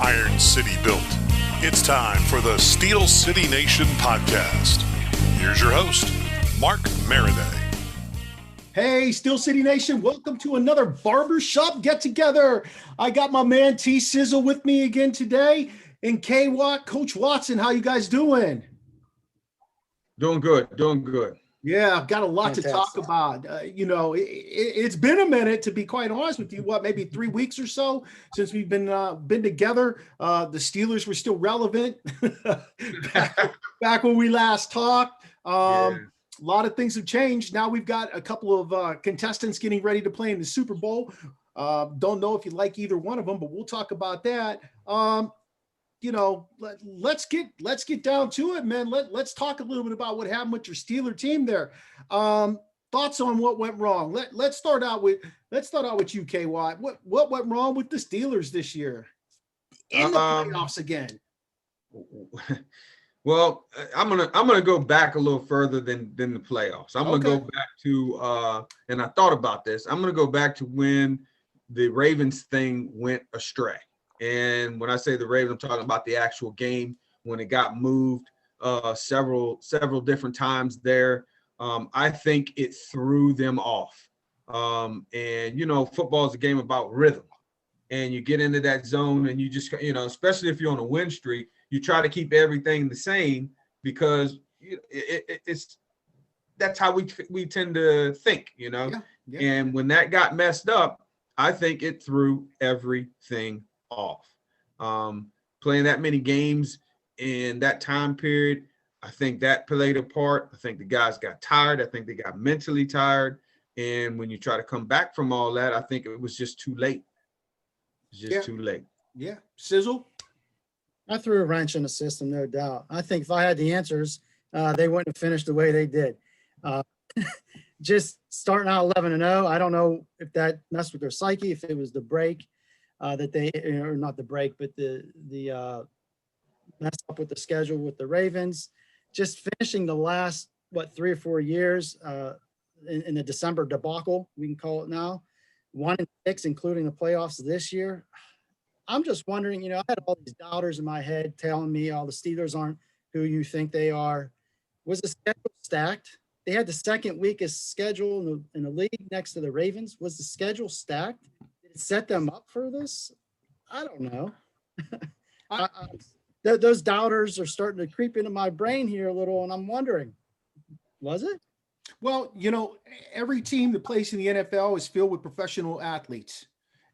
Iron City built. It's time for the Steel City Nation podcast. Here's your host, Mark Maradei. Hey, Steel City Nation, welcome to another Barbershop get-together. I got my man T-Sizzle with me again today. And KWatt, Coach Watson, how you guys doing? Doing good. Yeah, I've got a lot to talk about. It's been a minute, to be quite honest with you. Maybe 3 weeks or so since we've been together. The Steelers were still relevant back when we last talked. A lot of things have changed. Now we've got a couple of contestants getting ready to play in the Super Bowl. Don't know if you like either one of them, but we'll talk about that. Let's get down to it, man. Let's talk a little bit about what happened with your Steeler team there. Thoughts on what went wrong? Let's start out with you, KWatt. What went wrong with the Steelers this year in the playoffs again? Well, I'm gonna go back a little further than the playoffs. I'm gonna go back to and I thought about this. I'm gonna go back to when the Ravens thing went astray. And when I say the Ravens, I'm talking about the actual game when it got moved several different times there. I think it threw them off. Football is a game about rhythm. And you get into that zone and you just, especially if you're on a win streak, you try to keep everything the same because that's how we tend to think, Yeah. And when that got messed up, I think it threw everything off. Playing that many games in that time period, I think that played a part. I think the guys got tired. I think they got mentally tired. And when you try to come back from all that, I think it was just too late. Too late. Yeah. Sizzle? I threw a wrench in the system, no doubt. I think if I had the answers, they wouldn't have finished the way they did. Just starting out 11-0, I don't know if that messed with their psyche, if it was the break that they, or not the break, but the mess up with the schedule with the Ravens. Just finishing the last, 3 or 4 years in the December debacle, we can call it now, 1-6, including the playoffs this year. I'm just wondering, I had all these doubters in my head telling me all the Steelers aren't who you think they are. Was the schedule stacked? They had the second weakest schedule in the league next to the Ravens. Was the schedule stacked? Did it set them up for this? I don't know. Those doubters are starting to creep into my brain here a little, and I'm wondering, was it? Well, every team that plays in the NFL is filled with professional athletes.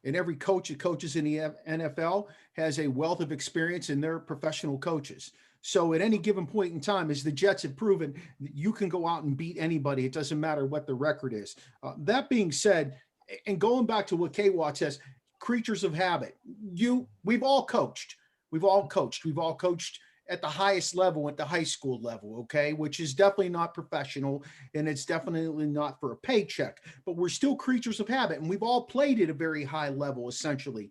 And every coach that coaches in the NFL has a wealth of experience in their professional coaches. So at any given point in time, as the Jets have proven, you can go out and beat anybody. It doesn't matter what the record is. That being said, and going back to what KWatt says, creatures of habit. We've all coached. We've all coached at the highest level, at the high school level, okay, which is definitely not professional, and it's definitely not for a paycheck, but we're still creatures of habit, and we've all played at a very high level, essentially.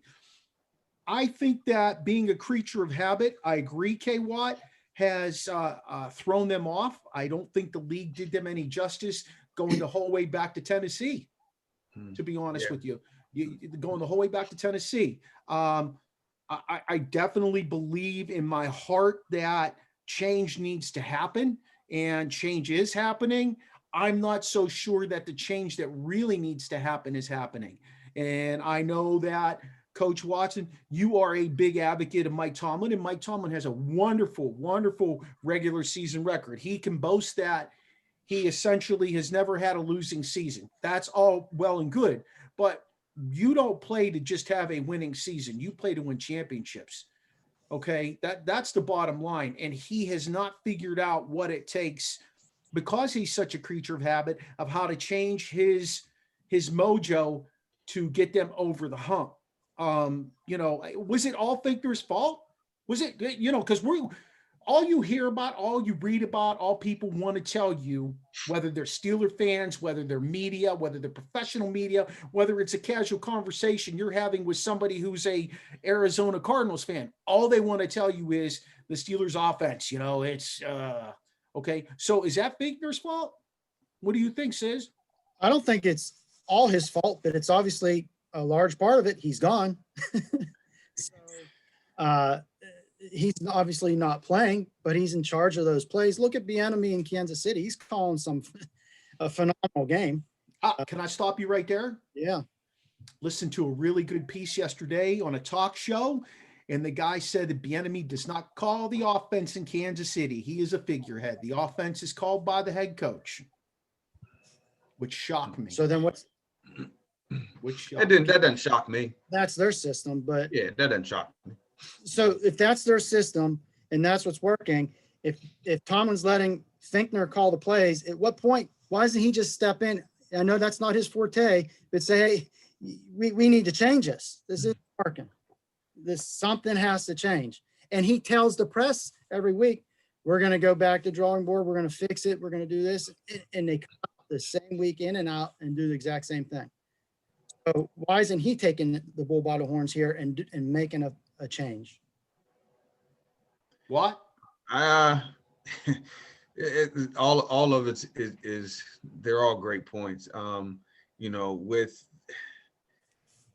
I think that being a creature of habit, I agree, KWatt, has thrown them off. I don't think the league did them any justice going the whole way back to Tennessee, to be honest with you. Going the whole way back to Tennessee. I definitely believe in my heart that change needs to happen, and change is happening. I'm not so sure that the change that really needs to happen is happening. And I know that, Coach Watson, you are a big advocate of Mike Tomlin, and Mike Tomlin has a wonderful, wonderful regular season record. He can boast that he essentially has never had a losing season. That's all well and good, but you don't play to just have a winning season. You play to win championships. Okay. That's the bottom line. And he has not figured out what it takes, because he's such a creature of habit, of how to change his mojo to get them over the hump. Was it all Fichtner's fault? Was it, because all you hear about, all you read about, all people want to tell you, whether they're Steeler fans, whether they're media, whether they're professional media, whether it's a casual conversation you're having with somebody who's a Arizona Cardinals fan, all they want to tell you is the Steelers offense, it's okay. So is that Fichtner's fault? What do you think, Sis? I don't think it's all his fault, but it's obviously a large part of it. He's gone. So He's obviously not playing, but he's in charge of those plays. Look at Bieniemy in Kansas City. He's calling a phenomenal game. Can I stop you right there? Yeah. Listened to a really good piece yesterday on a talk show, and the guy said that Bieniemy does not call the offense in Kansas City. He is a figurehead. The offense is called by the head coach, which shocked me. So then what's that doesn't shock me. That's their system, but yeah, that doesn't shock me. So if that's their system and that's what's working, if Tomlin's letting Finkner call the plays, at what point, why doesn't he just step in? I know that's not his forte, but say, hey, we need to change this. This isn't working. Something has to change. And he tells the press every week, we're going to go back to drawing board. We're going to fix it. We're going to do this. And they come out the same week in and out and do the exact same thing. So why isn't he taking the bull by the horns here and making a change? What? All of it is they're all great points.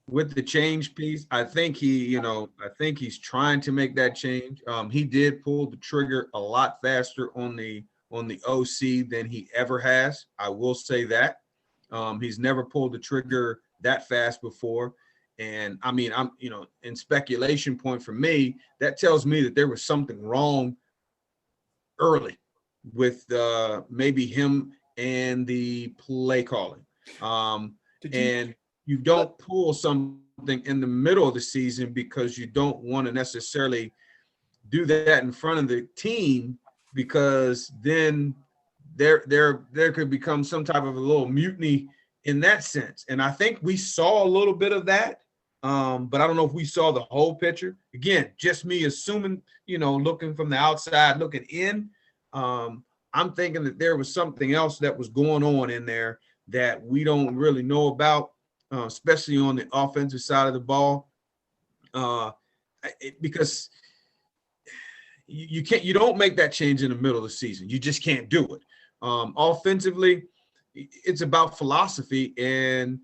With the change piece, I think he's trying to make that change. He did pull the trigger a lot faster on the OC than he ever has. I will say that. He's never pulled the trigger that fast before. And I mean, in speculation point for me, that tells me that there was something wrong early with maybe him and the play calling. You don't pull something in the middle of the season because you don't want to necessarily do that in front of the team, because then there could become some type of a little mutiny in that sense. And I think we saw a little bit of that, but I don't know if we saw the whole picture. Again, just me assuming, looking from the outside, looking in, I'm thinking that there was something else that was going on in there that we don't really know about, especially on the offensive side of the ball, because you don't make that change in the middle of the season. You just can't do it. Offensively, it's about philosophy, and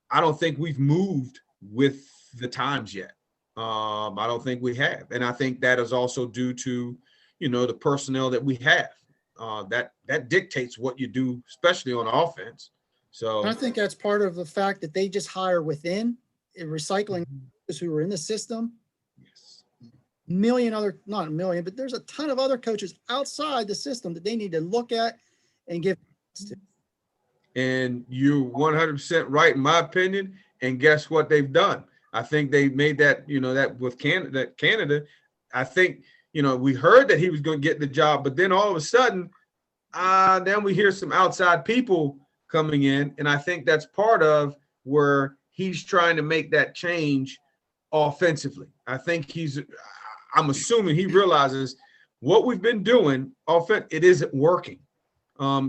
I don't think we've moved with the times yet. I don't think we have, and I think that is also due to the personnel that we have. That dictates what you do, especially on offense. So I think that's part of the fact that they just hire within recycling who are in the system. Yes. Not a million, but there's a ton of other coaches outside the system that they need to look at and give. And you're 100% right, in my opinion. And guess what they've done? I think they made that, that with Canada. I think, we heard that he was going to get the job, but then all of a sudden, then we hear some outside people coming in. And I think that's part of where he's trying to make that change offensively. I think I'm assuming he realizes what we've been doing it isn't working.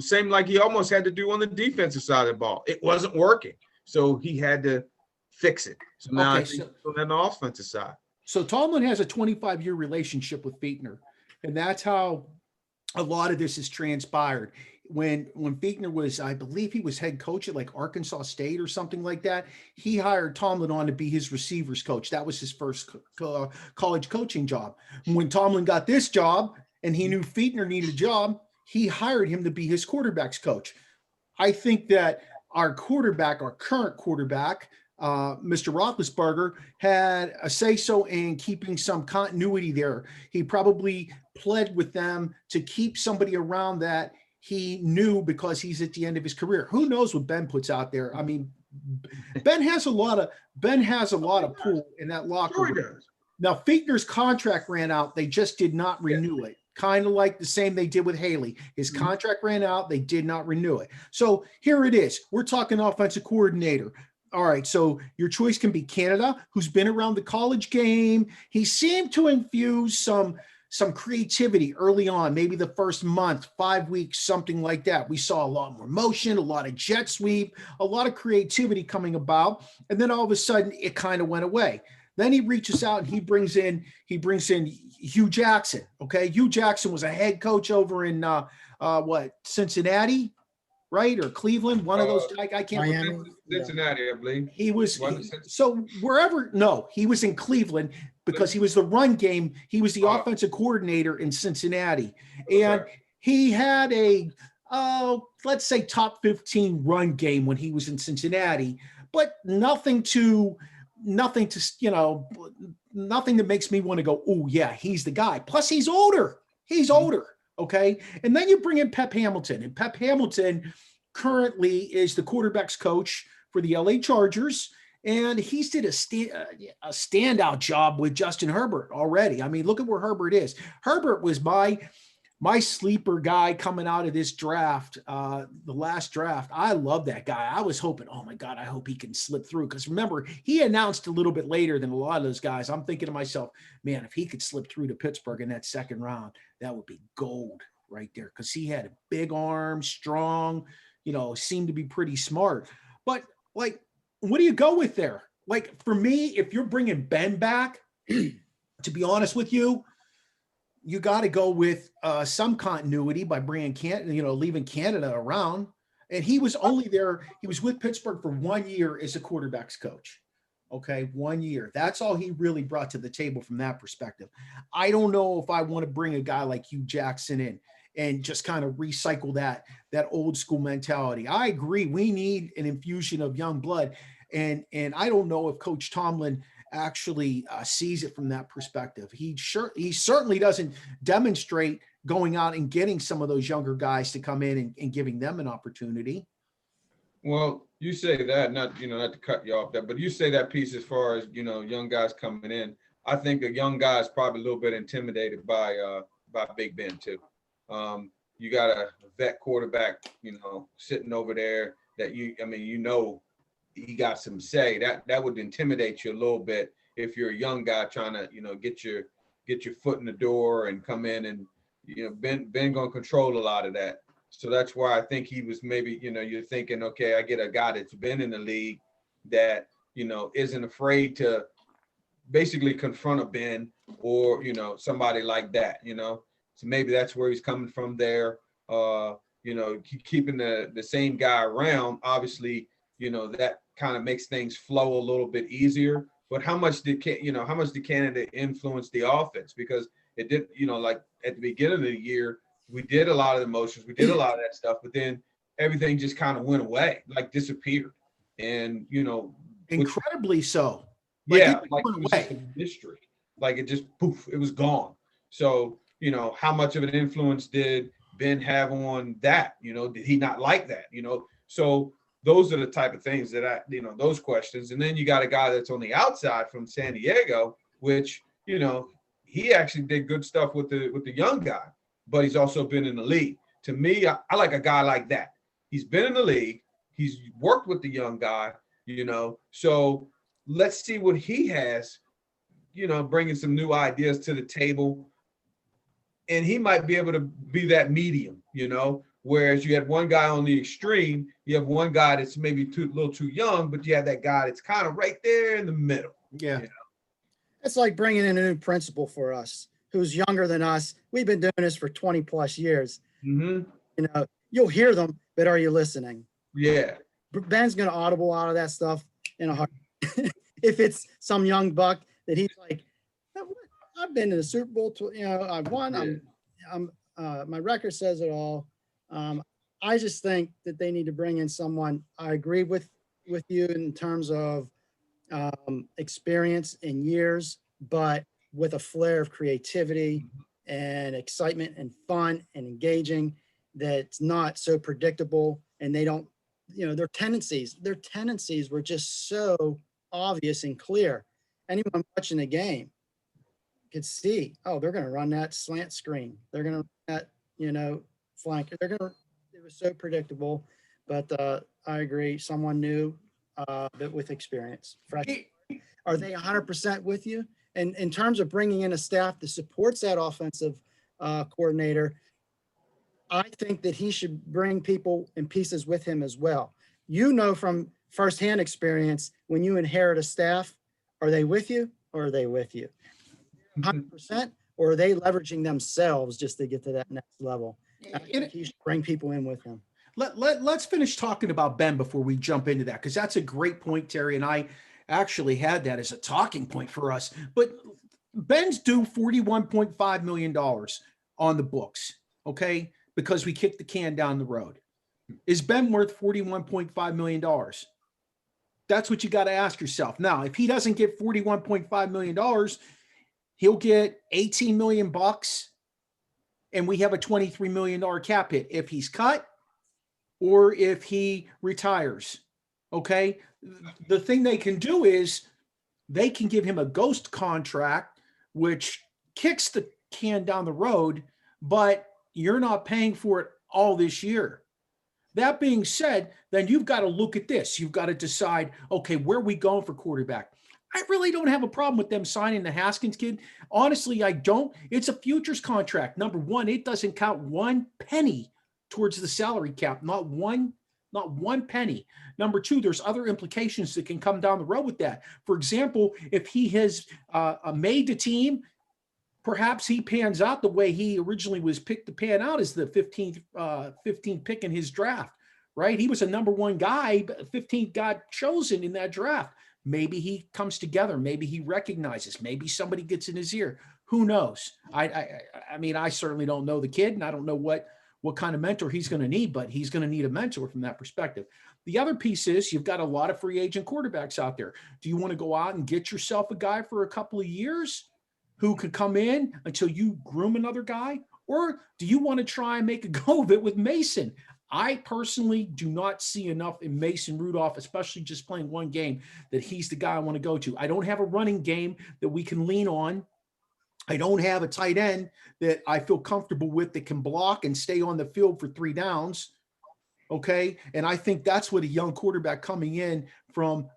Same like he almost had to do on the defensive side of the ball. It wasn't working. So he had to fix it. So now I think on the offensive side. So Tomlin has a 25-year relationship with Fichtner, and that's how a lot of this has transpired. When Fichtner was, I believe he was head coach at like Arkansas State or something like that, he hired Tomlin on to be his receivers coach. That was his first college coaching job. When Tomlin got this job and he knew Fichtner needed a job, he hired him to be his quarterback's coach. I think that our current quarterback, Mr. Roethlisberger, had a say-so in keeping some continuity there. He probably pled with them to keep somebody around that he knew because he's at the end of his career. Who knows what Ben puts out there? I mean, Ben has a lot of pull in that locker room. Now, Fichtner's contract ran out. They just did not renew it. Kind of like the same they did with Haley. His contract ran out. They did not renew it. So here it is. We're talking offensive coordinator. All right, so your choice can be Canada, who's been around the college game. He seemed to infuse some creativity early on, maybe the first month, 5 weeks, something like that. We saw a lot more motion, a lot of jet sweep, a lot of creativity coming about, and then all of a sudden it kind of went away. Then he reaches out and he brings in Hugh Jackson. Okay, Hugh Jackson was a head coach over in Cincinnati. right? Or Cleveland, one of those. I can't remember. Cincinnati, I believe. He was so wherever. No, he was in Cleveland because he was the run game. He was the offensive coordinator in Cincinnati, and he had a let's say top 15 run game when he was in Cincinnati, but nothing to nothing that makes me want to go, oh yeah, he's the guy. Plus he's older. Okay. And then you bring in Pep Hamilton, and Pep Hamilton currently is the quarterback's coach for the LA Chargers. And he's did a standout job with Justin Herbert already. I mean, look at where Herbert is. Herbert was my sleeper guy coming out of this draft, the last draft. I love that guy. I was hoping, oh my God, I hope he can slip through. Because remember, he announced a little bit later than a lot of those guys. I'm thinking to myself, man, if he could slip through to Pittsburgh in that second round, that would be gold right there. Because he had a big arm, strong, seemed to be pretty smart. But like, what do you go with there? Like for me, if you're bringing Ben back, to be honest with you, you got to go with some continuity by bringing leaving Canada around. And he was only there. He was with Pittsburgh for 1 year as a quarterback's coach. Okay. 1 year. That's all he really brought to the table from that perspective. I don't know if I want to bring a guy like Hugh Jackson in and just kind of recycle that old school mentality. I agree. We need an infusion of young blood. And I don't know if Coach Tomlin actually sees it from that perspective. He certainly doesn't demonstrate going out and getting some of those younger guys to come in and giving them an opportunity. Well, you say that, not to cut you off there, but you say that piece as far as, young guys coming in. I think a young guy is probably a little bit intimidated by Big Ben too. You got a vet quarterback, sitting over there that he got some say. That would intimidate you a little bit if you're a young guy trying to, get your foot in the door and come in, and Ben gonna control a lot of that. So that's why I think he was maybe, you're thinking, okay, I get a guy that's been in the league that, isn't afraid to basically confront a Ben or, somebody like that, So maybe that's where he's coming from there. Keeping the same guy around, obviously, that kind of makes things flow a little bit easier. But how much did Canada influence the offense? Because it did, like at the beginning of the year, we did a lot of the motions, we did a lot of that stuff, but then everything just kind of went away, like disappeared. And, incredibly so. Like it was just a mystery. Like it just poof, it was gone. So, how much of an influence did Ben have on that? Did he not like that? So those are the type of things that those questions. And then you got a guy that's on the outside from San Diego, which, he actually did good stuff with the young guy, but he's also been in the league. To me, I like a guy like that. He's been in the league. He's worked with the young guy, so let's see what he has, bringing some new ideas to the table. And he might be able to be that medium, whereas you had one guy on the extreme, you have one guy that's maybe a little too young, but you have that guy that's kind of right there in the middle. Yeah. It's like bringing in a new principal for us who's younger than us. We've been doing this for 20 plus years. Mm-hmm. You'll hear them, but are you listening? Yeah. Ben's going to audible out of that stuff in a heart. If it's some young buck that he's like, I've been in the Super Bowl, I've won. Yeah. My record says it all. I just think that they need to bring in someone. I agree with you in terms of experience in years, but with a flair of creativity and excitement and fun and engaging that's not so predictable. And they don't, their tendencies were just so obvious and clear. Anyone watching the game could see, oh, they're going to run that slant screen. They're going to run that, flank. It was so predictable, but I agree. Someone new, but with experience, fresh. Are they 100% with you? And in terms of bringing in a staff that supports that offensive coordinator, I think that he should bring people and pieces with him as well. From firsthand experience, when you inherit a staff, are they with you or are they with you 100%, or are they leveraging themselves just to get to that next level? I think he should bring people in with him. let's finish talking about Ben before we jump into that, because that's a great point, Terry, and I actually had that as a talking point for us. But Ben's due $41.5 million on the books, okay, because we kicked the can down the road. Is Ben worth $41.5 million? That's what you got to ask yourself. Now, if he doesn't get $41.5 million, he'll get $18 million bucks, and we have a $23 million cap hit if he's cut or if he retires. Okay. The thing they can do is they can give him a ghost contract, which kicks the can down the road, but you're not paying for it all this year. That being said, then you've got to look at this. You've got to decide, okay, where are we going for quarterback? I really don't have a problem with them signing the Haskins kid. Honestly, I don't. It's a futures contract. Number one, it doesn't count one penny towards the salary cap. Not one penny. Number two, there's other implications that can come down the road with that. For example, if he has made the team, perhaps he pans out the way he originally was picked to pan out as the 15th pick in his draft, right? He was a number one guy, but 15th got chosen in that draft. Maybe he comes together. Maybe he recognizes. Maybe somebody gets in his ear. Who knows? I mean, I certainly don't know the kid, and I don't know what kind of mentor he's going to need, but he's going to need a mentor from that perspective. The other piece is you've got a lot of free agent quarterbacks out there. Do you want to go out and get yourself a guy for a couple of years who could come in until you groom another guy? Or do you want to try and make a go of it with Mason? I personally do not see enough in Mason Rudolph, especially just playing one game, that he's the guy I want to go to. I don't have a running game that we can lean on. I don't have a tight end that I feel comfortable with that can block and stay on the field for 3 downs. Okay. And I think that's what a young quarterback coming in from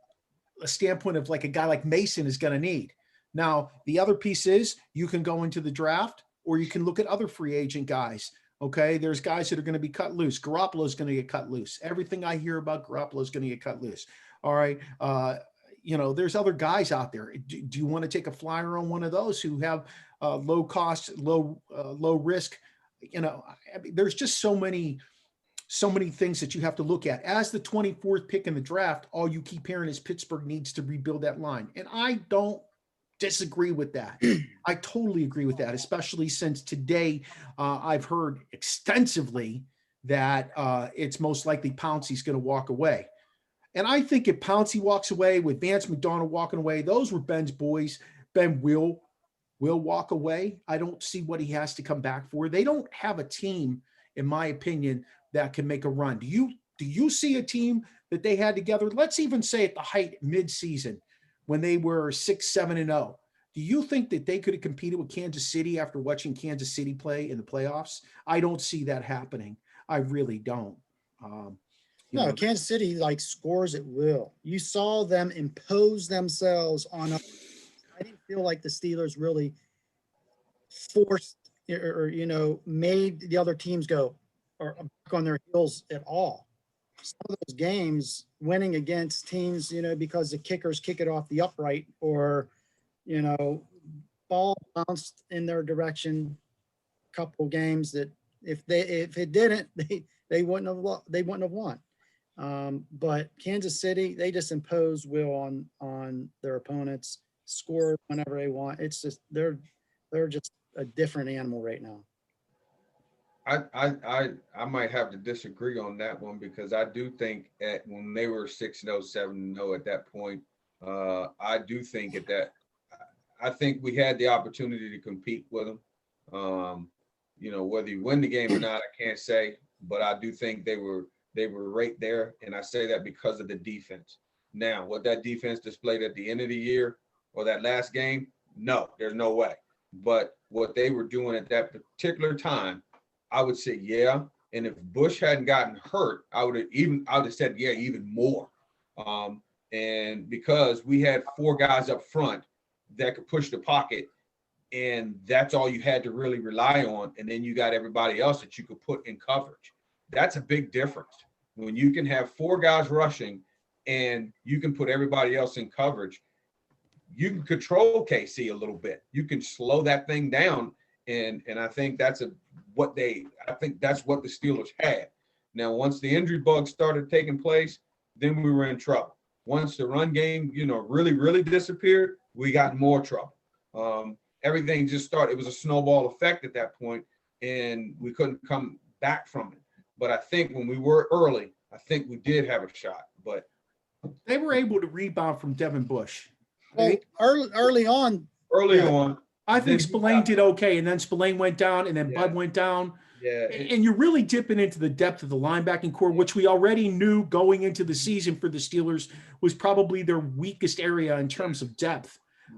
a standpoint of like a guy like Mason is going to need. Now, the other piece is you can go into the draft or you can look at other free agent guys. Okay. There's guys that are going to be cut loose. Garoppolo's going to get cut loose. Everything I hear about Garoppolo is going to get cut loose. All right. There's other guys out there. Do you want to take a flyer on one of those who have low cost, low risk? There's just so many things that you have to look at. As the 24th pick in the draft, all you keep hearing is Pittsburgh needs to rebuild that line. And I don't disagree with that. I totally agree with that, especially since today I've heard extensively that it's most likely Pouncey's going to walk away. And I think if Pouncey walks away with Vance McDonald walking away, those were Ben's boys. Ben will walk away. I don't see what he has to come back for. They don't have a team, in my opinion, that can make a run. Do you see a team that they had together? Let's even say at the height mid-season when they were 6-7-0. Do you think that they could have competed with Kansas City after watching Kansas City play in the playoffs? I don't see that happening. I really don't. No, Kansas City scores at will. You saw them impose themselves on us. I didn't feel like the Steelers really forced or made the other teams go or back on their heels at all. Some of those games winning against teams, because the kickers kick it off the upright or, ball bounced in their direction. Couple games that if it didn't, they wouldn't have won. But Kansas City, they just impose will on their opponents, score whenever they want. It's just they're just a different animal right now. I might have to disagree on that one because I do think when they were 6-0, 7-0 at that point, I do think I think we had the opportunity to compete with them. Whether you win the game or not, I can't say, but I do think they were right there. And I say that because of the defense. Now, what that defense displayed at the end of the year or that last game, no, there's no way. But what they were doing at that particular time, I would say, yeah. And if Bush hadn't gotten hurt, I would have said, yeah, even more. And because we had 4 guys up front that could push the pocket, and that's all you had to really rely on. And then you got everybody else that you could put in coverage. That's a big difference. When you can have 4 guys rushing and you can put everybody else in coverage, you can control KC a little bit. You can slow that thing down. And I think that's what the Steelers had. Now, once the injury bug started taking place, then we were in trouble. Once the run game, really, really disappeared, we got in more trouble. Everything just started. It was a snowball effect at that point, and we couldn't come back from it. But I think when we were early, I think we did have a shot. But they were able to rebound from Devin Bush. Well, early on. I think Spillane did okay, and then Spillane went down, and then Bud went down. Yeah. And you're really dipping into the depth of the linebacking core, which we already knew going into the season for the Steelers was probably their weakest area in terms of depth.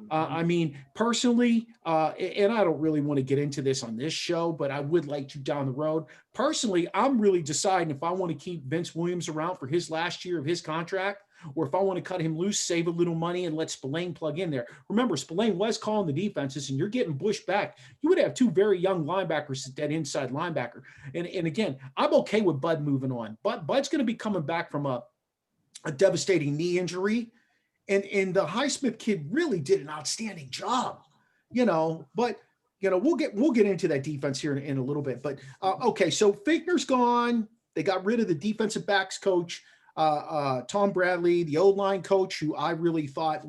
I mean, personally, and I don't really want to get into this on this show, but I would like to down the road. Personally, I'm really deciding if I want to keep Vince Williams around for his last year of his contract, or if I want to cut him loose, save a little money, and let Spillane plug in there. Remember, Spillane was calling the defenses, and you're getting Bush back. You would have two very young linebackers at that inside linebacker. And again, I'm okay with Bud moving on. But Bud's going to be coming back from a devastating knee injury. And the Highsmith kid really did an outstanding job, but we'll get into that defense here in a little bit. But okay, so Fichtner's gone. They got rid of the defensive backs coach, Tom Bradley, the O-line coach, who I really thought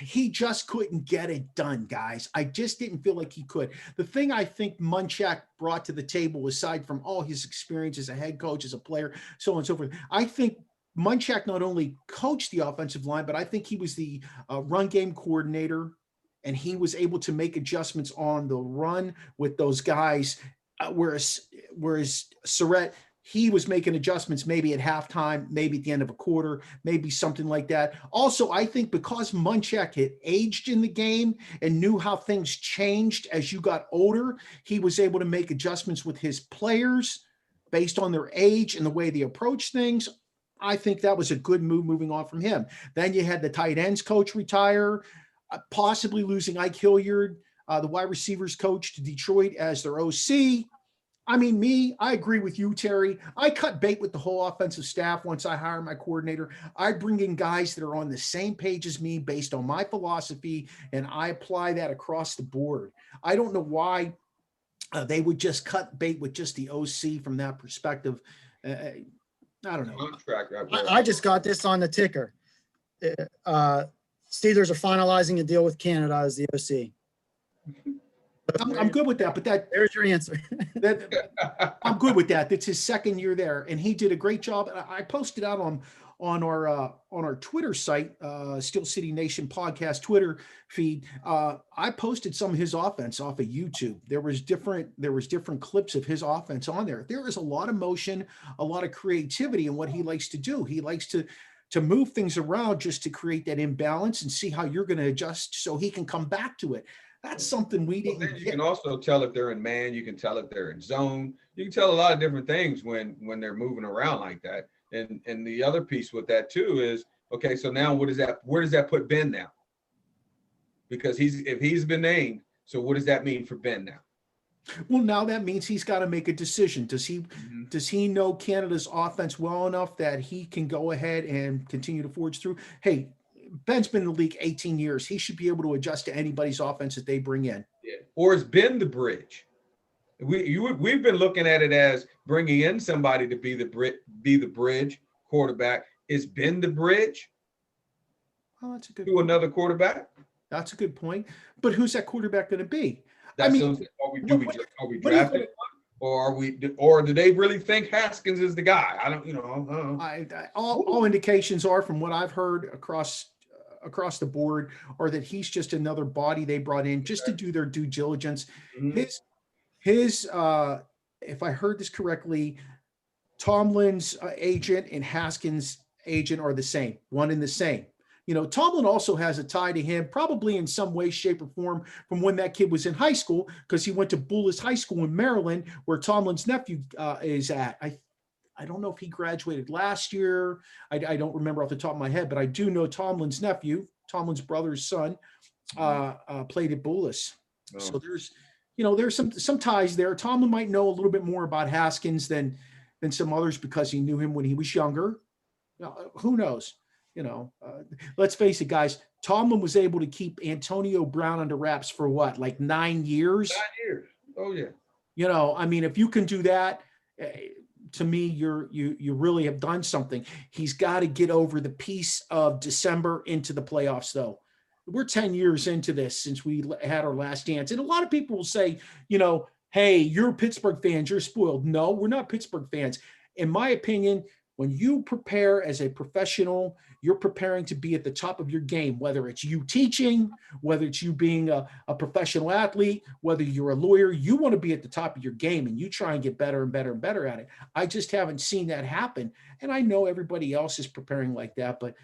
he just couldn't get it done, guys. I just didn't feel like he could. The thing I think Munchak brought to the table, aside from all his experience as a head coach, as a player, so on and so forth, I think Munchak not only coached the offensive line, but I think he was the run game coordinator, and he was able to make adjustments on the run with those guys. Whereas Surratt, he was making adjustments maybe at halftime, maybe at the end of a quarter, maybe something like that. Also, I think because Munchak had aged in the game and knew how things changed as you got older, he was able to make adjustments with his players based on their age and the way they approach things. I think that was a good move moving on from him. Then you had the tight ends coach retire, possibly losing Ike Hilliard, the wide receivers coach, to Detroit as their OC. I mean, I agree with you, Terry. I cut bait with the whole offensive staff once I hire my coordinator. I bring in guys that are on the same page as me based on my philosophy, and I apply that across the board. I don't know why they would just cut bait with just the OC from that perspective. I don't know. I just got this on the ticker. Steelers are finalizing a deal with Canada as the OC. I'm good with that, but there's your answer. I'm good with that. It's his second year there, and he did a great job. I posted out on our Twitter site, Steel City Nation podcast Twitter feed. I posted some of his offense off of YouTube. There was different clips of his offense on there. There is a lot of motion, a lot of creativity in what he likes to do. He likes to move things around just to create that imbalance and see how you're going to adjust so he can come back to it. That's something we didn't get. You can also tell if they're in man. You can tell if they're in zone. You can tell a lot of different things when they're moving around like that. And the other piece with that too is, okay, so now where does that put Ben now? Because if he's been named, so what does that mean for Ben now? Well, now that means he's got to make a decision. Does he know Canada's offense well enough that he can go ahead and continue to forge through? Hey, Ben's been in the league 18 years. He should be able to adjust to anybody's offense that they bring in. Yeah. Or is Ben the bridge? We've been looking at it as bringing in somebody to be the bridge quarterback. Is Ben the bridge? Oh, that's a good to another quarterback. That's a good point. But who's that quarterback going to be? Are we drafting? Or do they really think Haskins is the guy? I don't know. All indications are, from what I've heard across the board, are that he's just another body they brought in just to do their due diligence. Mm-hmm. His if I heard this correctly, Tomlin's agent and Haskins' agent are the same, one and the same. Tomlin also has a tie to him, probably in some way, shape, or form, from when that kid was in high school, because he went to Bullis High School in Maryland, where Tomlin's nephew is at. I don't know if he graduated last year. I don't remember off the top of my head, but I do know Tomlin's nephew, Tomlin's brother's son, played at Bullis. Oh. So there's some ties there. Tomlin might know a little bit more about Haskins than some others because he knew him when he was younger. Who knows? Let's face it, guys. Tomlin was able to keep Antonio Brown under wraps for what, like 9 years? 9 years. Oh, yeah. I mean, if you can do that, to me, you really have done something. He's got to get over the piece of December into the playoffs, though. We're 10 years into this since we had our last dance. And a lot of people will say, hey, you're Pittsburgh fans, you're spoiled. No, we're not Pittsburgh fans. In my opinion, when you prepare as a professional, you're preparing to be at the top of your game, whether it's you teaching, whether it's you being a professional athlete, whether you're a lawyer, you want to be at the top of your game and you try and get better and better and better at it. I just haven't seen that happen. And I know everybody else is preparing like that, but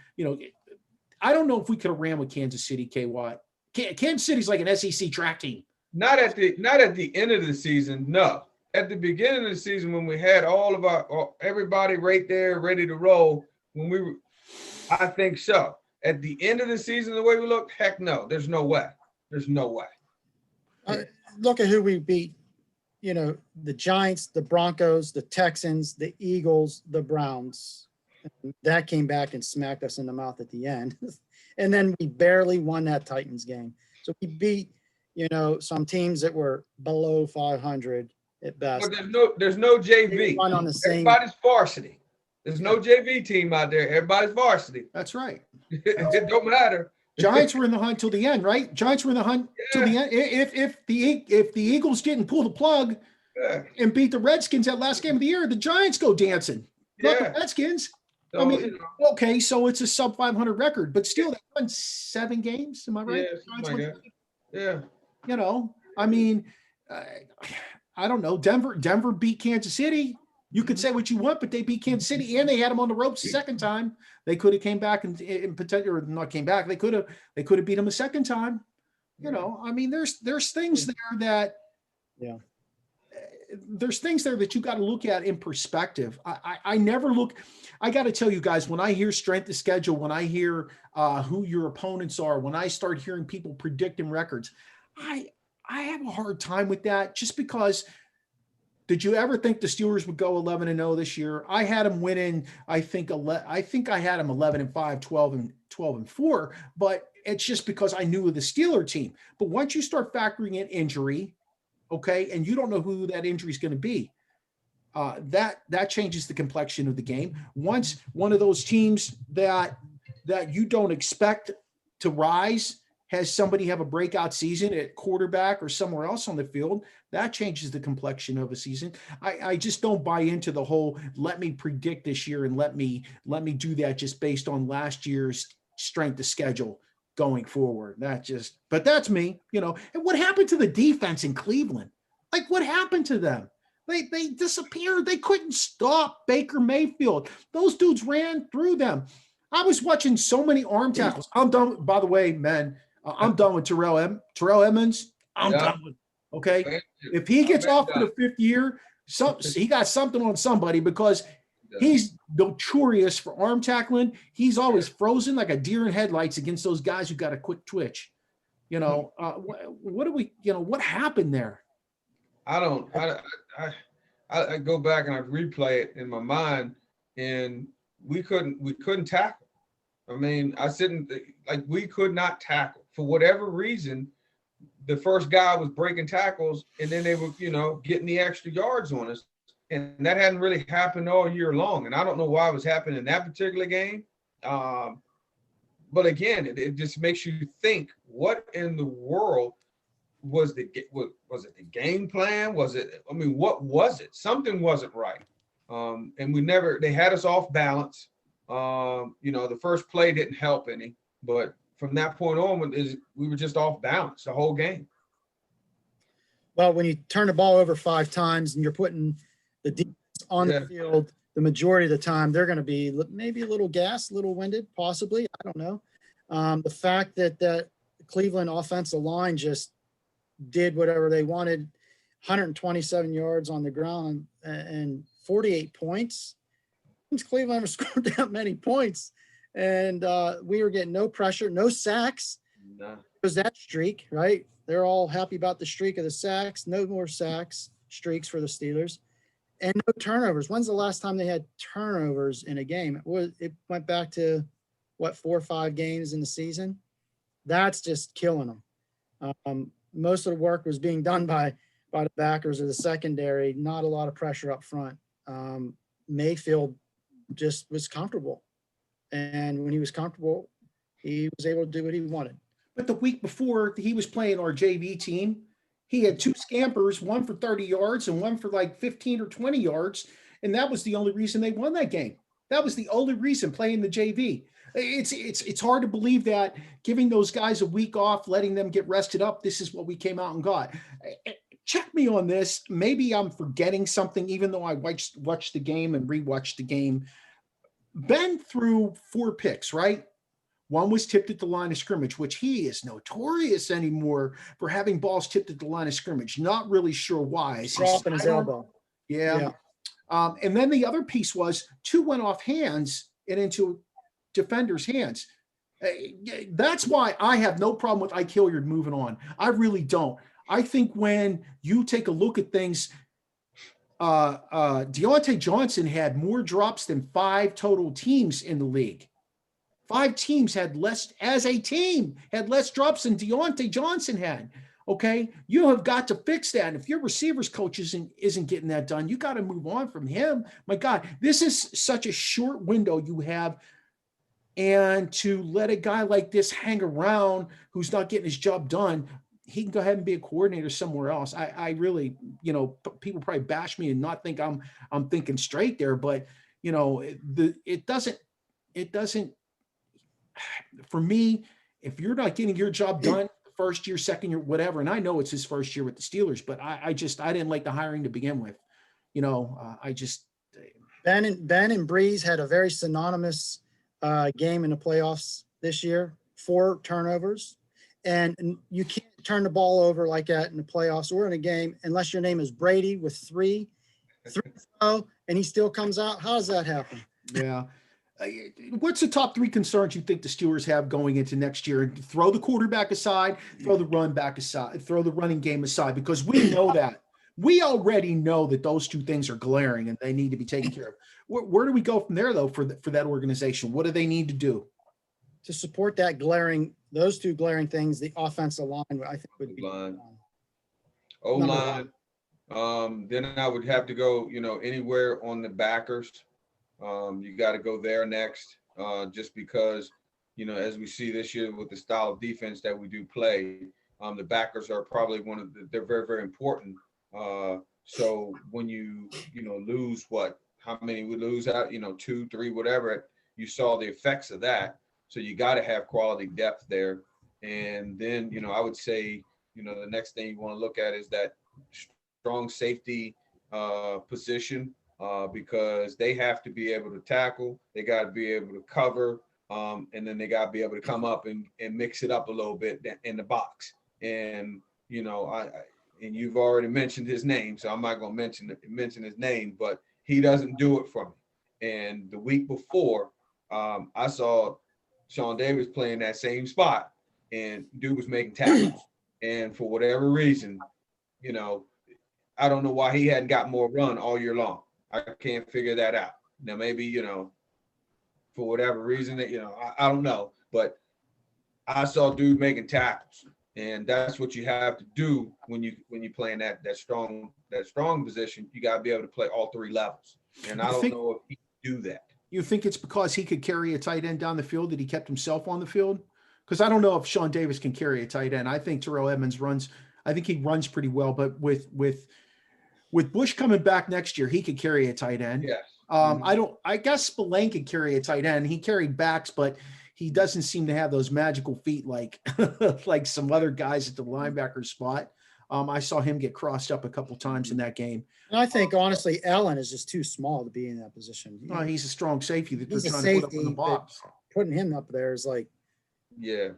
I don't know if we could have ran with Kansas City, KWatt. Kansas City's like an SEC track team. Not at the end of the season, no. At the beginning of the season, when we had all of everybody right there ready to roll, I think so. At the end of the season, the way we look, heck no, there's no way. There's no way. Look at who we beat. The Giants, the Broncos, the Texans, the Eagles, the Browns. That came back and smacked us in the mouth at the end. And then we barely won that Titans game. So we beat, some teams that were below 500 at best. But there's no JV. On the same. Everybody's varsity. There's no JV team out there. Everybody's varsity. That's right. It don't matter. Giants were in the hunt till the end, right? Giants were in the hunt till the end. If the Eagles didn't pull the plug and beat the Redskins that last game of the year, the Giants go dancing. Not the Redskins. So, okay, so it's a sub 500 record, but still they won 7 games. Am I right? Yeah. I don't know. Denver beat Kansas City. You could say what you want, but they beat Kansas City and they had them on the ropes the second time. They could have came back and potentially, or not came back. They could have beat them a second time. There's things there that, there's things there that you got to look at in perspective. I never look. I got to tell you guys, when I hear strength of schedule, when I hear who your opponents are, when I start hearing people predicting records, I have a hard time with that, just because. Did you ever think the Steelers would go 11-0 this year? I had them winning. I think I had them 11-5, 12-4, but it's just because I knew of the Steeler team. But once you start factoring in injury, okay, and you don't know who that injury is going to be, that changes the complexion of the game. Once one of those teams that you don't expect to rise has somebody have a breakout season at quarterback or somewhere else on the field, that changes the complexion of a season. I just don't buy into the whole, let me predict this year and let me do that just based on last year's strength of schedule going forward. But that's me, And what happened to the defense in Cleveland? Like, what happened to them? They disappeared. They couldn't stop Baker Mayfield. Those dudes ran through them. I was watching so many arm tackles. I'm done. By the way, man, I'm done with Terrell Edmonds. I'm done with. Okay, if he gets off to the 5th year, he got something on somebody, because he's notorious for arm tackling. He's always frozen like a deer in headlights against those guys who got a quick twitch. What do we? What happened there? I go back and I replay it in my mind, and we couldn't tackle. We could not tackle for whatever reason. The first guy was breaking tackles, and then they were, getting the extra yards on us. And that hadn't really happened all year long. And I don't know why it was happening in that particular game. But again, it just makes you think, what in the world was it the game plan? What was it? Something wasn't right. And they had us off balance. The first play didn't help any, but from that point on, we were just off balance the whole game. Well, when you turn the ball over 5 times and you're putting the defense on the field, the majority of the time, they're going to be maybe a little gassed, a little winded, possibly. I don't know. The fact that Cleveland offensive line just did whatever they wanted, 127 yards on the ground and 48 points. Cleveland never scored that many points. And we were getting no pressure, no sacks. No. It was that streak, right? They're all happy about the streak of the sacks. No more streaks for the Steelers. And no turnovers. When's the last time they had turnovers in a game? It went back to, 4 or 5 games in the season? That's just killing them. Most of the work was being done by the backers of the secondary. Not a lot of pressure up front. Mayfield just was comfortable. And when he was comfortable, he was able to do what he wanted. But the week before he was playing our JV team, he had 2 scampers, one for 30 yards and one for like 15 or 20 yards. And that was the only reason they won that game. That was the only reason, playing the JV. It's hard to believe that giving those guys a week off, letting them get rested up, this is what we came out and got. Check me on this. Maybe I'm forgetting something, even though I watched the game and rewatched the game. Ben threw 4 picks, right? One was tipped at the line of scrimmage, which he is notorious anymore for having balls tipped at the line of scrimmage. Not really sure why. Dropping his elbow. Yeah. And then the other piece was 2 went off hands and into defenders' hands. That's why I have no problem with Ike Hilliard moving on. I really don't. I think when you take a look at things, Deontay Johnson had more drops than 5 total teams in the league. 5 teams had less, as a team, had less drops than Deontay Johnson had. Okay, you have got to fix that. And if your receivers coach isn't getting that done, you got to move on from him. My God, this is such a short window you have. And to let a guy like this hang around who's not getting his job done, he can go ahead and be a coordinator somewhere else. I really, people probably bash me and not think I'm thinking straight there, but it doesn't, for me, if you're not getting your job done first year, second year, whatever, and I know it's his first year with the Steelers, but I didn't like the hiring to begin with. Ben and Breeze had a very synonymous game in the playoffs this year, 4 turnovers. And you can't turn the ball over like that in the playoffs or in a game unless your name is Brady with 3 and he still comes out. How does that happen? Yeah. What's the top 3 concerns you think the Steelers have going into next year? Throw the quarterback aside, throw the run back aside, throw the running game aside, because we know that. We already know that those 2 things are glaring and they need to be taken care of. Where do we go from there, though, for that organization? What do they need to do? To support those 2 glaring things, the offensive line, I think, would be O-line. Then I would have to go, anywhere on the backers. You got to go there next, just because, as we see this year with the style of defense that we do play, the backers are probably they're very, very important. So when you lose how many we lose out, 2, 3, whatever, you saw the effects of that. So you got to have quality depth there. And then, I would say, the next thing you want to look at is that strong safety position, because they have to be able to tackle. They got to be able to cover. And then they got to be able to come up and mix it up a little bit in the box. And, and you've already mentioned his name, so I'm not going to mention his name, but he doesn't do it for me. And the week before, I saw Shawn Davis playing that same spot, and dude was making tackles. And for whatever reason, I don't know why he hadn't got more run all year long. I can't figure that out. Now, maybe, for whatever reason that, I don't know, but I saw dude making tackles, and that's what you have to do when you play in that strong position. You got to be able to play all 3 levels. And I don't know if he can do that. You think it's because he could carry a tight end down the field that he kept himself on the field? Because I don't know if Shawn Davis can carry a tight end. I think Terrell Edmunds he runs pretty well, but with Bush coming back next year, he could carry a tight end. Yes. I guess Spillane could carry a tight end. He carried backs, but he doesn't seem to have those magical feet like some other guys at the linebacker spot. I saw him get crossed up a couple times in that game. And I think, honestly, Allen is just too small to be in that position. He's a strong safety that they're trying to put up in the box. Putting him up there is like, I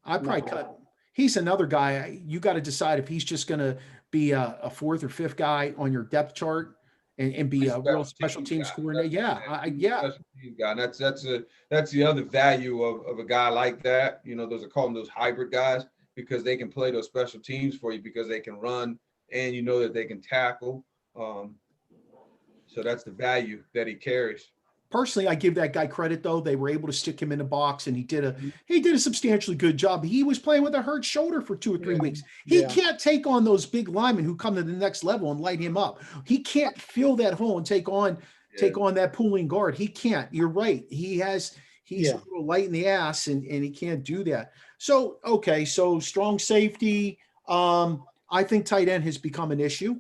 probably cut. He's another guy. You got to decide if he's just going to be a 4th or 5th guy on your depth chart and be a real special teams coordinator. Yeah. And that's the other value of a guy like that. Those are called those hybrid guys, because they can play those special teams for you, because they can run and that they can tackle. So that's the value that he carries. Personally, I give that guy credit though. They were able to stick him in the box, and he did a substantially good job. He was playing with a hurt shoulder for 2 or 3 weeks. He can't take on those big linemen who come to the next level and light him up. He can't fill that hole and take on that pulling guard. He can't. You're right. He's a little light in the ass, and he can't do that. So okay, so strong safety. I think tight end has become an issue.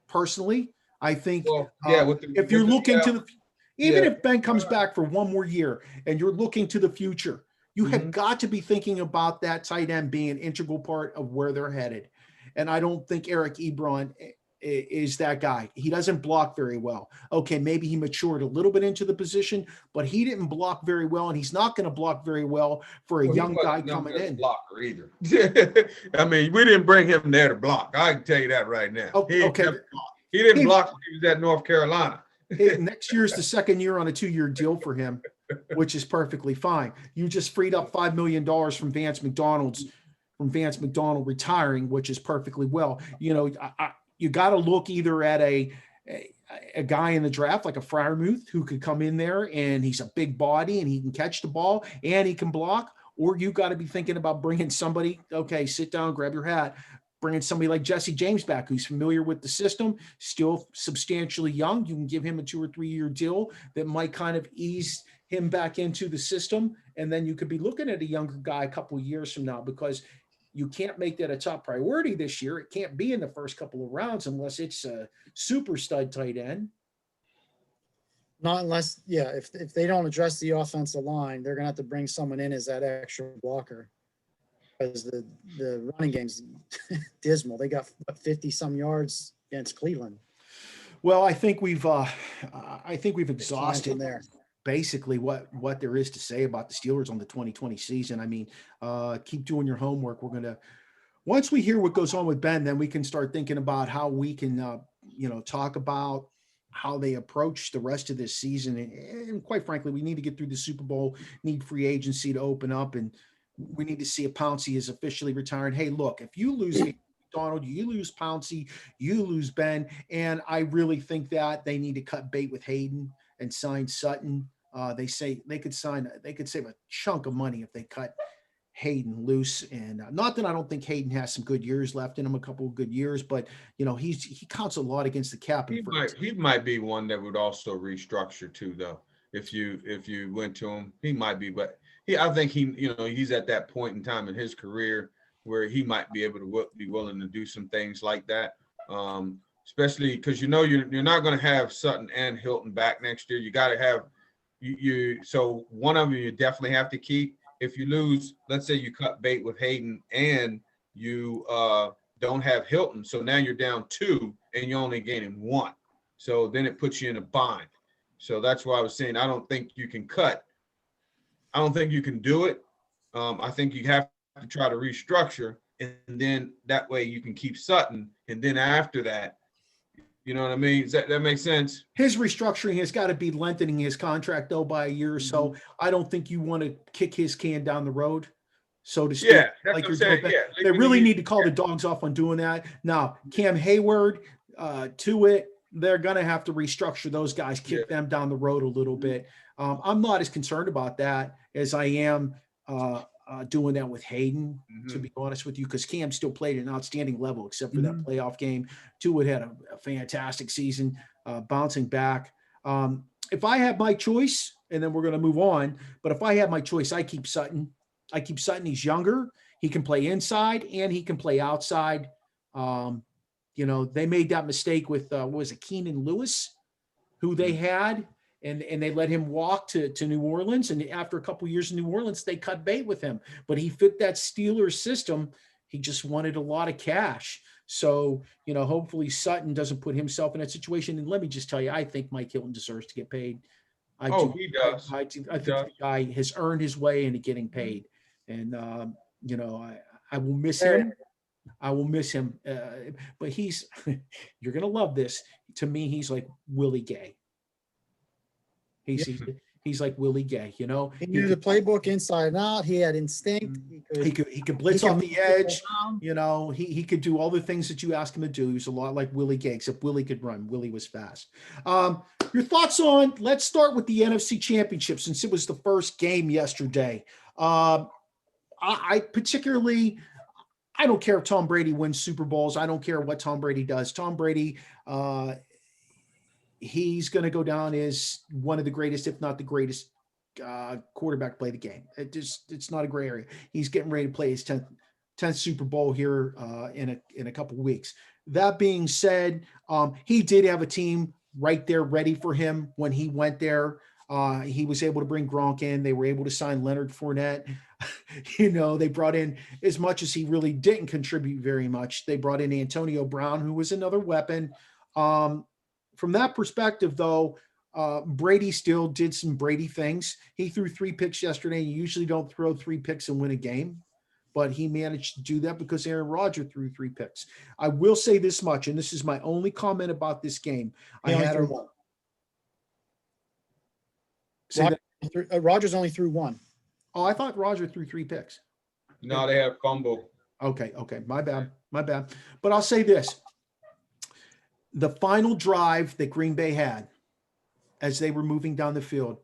Personally, I think if you're looking to the even if Ben comes back for one more year and you're looking to the future, you have got to be thinking about that tight end being an integral part of where they're headed. And I don't think Eric Ebron is that guy. He doesn't block very well. Okay, maybe he matured a little bit into the position, but he didn't block very well, and he's not going to block very well for a young guy coming in. Blocker either. I mean, we didn't bring him there to block. I can tell you that right now. Okay. He didn't block when he was at North Carolina. Next year's the second year on a 2-year deal for him, which is perfectly fine. You just freed up $5 million from Vance McDonald retiring, which is perfectly well. You know, you got to look either at a guy in the draft like a Freiermuth who could come in there and he's a big body and he can catch the ball and he can block, or you got to be thinking about bringing somebody. Okay, sit down, grab your hat. Bringing somebody like Jesse James back, who's familiar with the system, still substantially young. You can give him a 2 or 3 year deal that might kind of ease him back into the system. And then you could be looking at a younger guy a couple of years from now, because you can't make that a top priority this year. It can't be in the first couple of rounds unless it's a super stud tight end. Not unless, if they don't address the offensive line, they're going to have to bring someone in as that extra blocker. Because the running game's dismal. They got 50-some yards against Cleveland. Well, I think we've exhausted there. Basically what there is to say about the Steelers on the 2020 season. I mean, keep doing your homework. Once we hear what goes on with Ben, then we can start thinking about how we can, talk about how they approach the rest of this season. And quite frankly, we need to get through the Super Bowl, need free agency to open up, and we need to see if Pouncey is officially retired. Hey, look, if you lose McDonald, you lose Pouncey, you lose Ben. And I really think that they need to cut bait with Hayden and sign Sutton. They say they could save a chunk of money if they cut Hayden loose. And not that I don't think Hayden has some good years left in him, a couple of good years, but he counts a lot against the cap. He might be one that would also restructure too, though. If you went to him, he might be, but I think he's at that point in time in his career where he might be able to be willing to do some things like that. Especially because you're not going to have Sutton and Hilton back next year. You got to have so one of them you definitely have to keep. If you lose, let's say you cut bait with Hayden and you don't have Hilton, so now you're down 2 and you're only gaining 1. So then it puts you in a bind. So that's why I was saying I don't think you can cut. I don't think you can do it. I think you have to try to restructure, and then that way you can keep Sutton. And then after that, you know what I mean? Does that make sense? His restructuring has got to be lengthening his contract, though, by a year or so. I don't think you want to kick his can down the road, so to speak. Yeah, that's like what I'm saying. They really need to call the dogs off on doing that. Now, Cam Hayward, to it, they're going to have to restructure those guys, kick them down the road a little bit. I'm not as concerned about that as I am doing that with Hayden, to be honest with you, because Cam still played at an outstanding level except for that playoff game. Tuitt had a fantastic season, bouncing back. If I have my choice, and then we're going to move on, but if I have my choice, I keep Sutton. He's younger. He can play inside and he can play outside. They made that mistake with, Keenan Lewis, who they had, and they let him walk to New Orleans. And after a couple of years in New Orleans, they cut bait with him. But he fit that Steelers system. He just wanted a lot of cash. So, hopefully Sutton doesn't put himself in that situation. And let me just tell you, I think Mike Hilton deserves to get paid. He does. I think the guy has earned his way into getting paid. And, I will miss him. I will miss him. But he's you're going to love this. To me, he's like Willie Gay. He's He's like Willie Gay, you know. He knew the playbook inside and out. He had instinct. He could blitz off the edge. You know, he could do all the things that you ask him to do. He was a lot like Willie Gay, except Willie could run. Willie was fast. Your thoughts on, let's start with the NFC Championship, since it was the first game yesterday. I particularly, I don't care if Tom Brady wins Super Bowls. I don't care what Tom Brady does. Tom Brady, he's going to go down as one of the greatest, if not the greatest, quarterback play the game. It's not a gray area. He's getting ready to play his 10th Super Bowl here in a couple of weeks. That being said, he did have a team right there ready for him when he went there. He was able to bring Gronk in. They were able to sign Leonard Fournette. You know, they brought in, as much as he really didn't contribute very much, they brought in Antonio Brown, who was another weapon. From that perspective, though, Brady still did some Brady things. He threw 3 picks yesterday. You usually don't throw 3 picks and win a game, but he managed to do that because Aaron Rodgers threw 3 picks. I will say this much, and this is my only comment about this game. Rodgers only threw 1. Oh, I thought Rodgers threw 3 picks. No, they have fumble. Okay. My bad. But I'll say this. The final drive that Green Bay had, as they were moving down the field,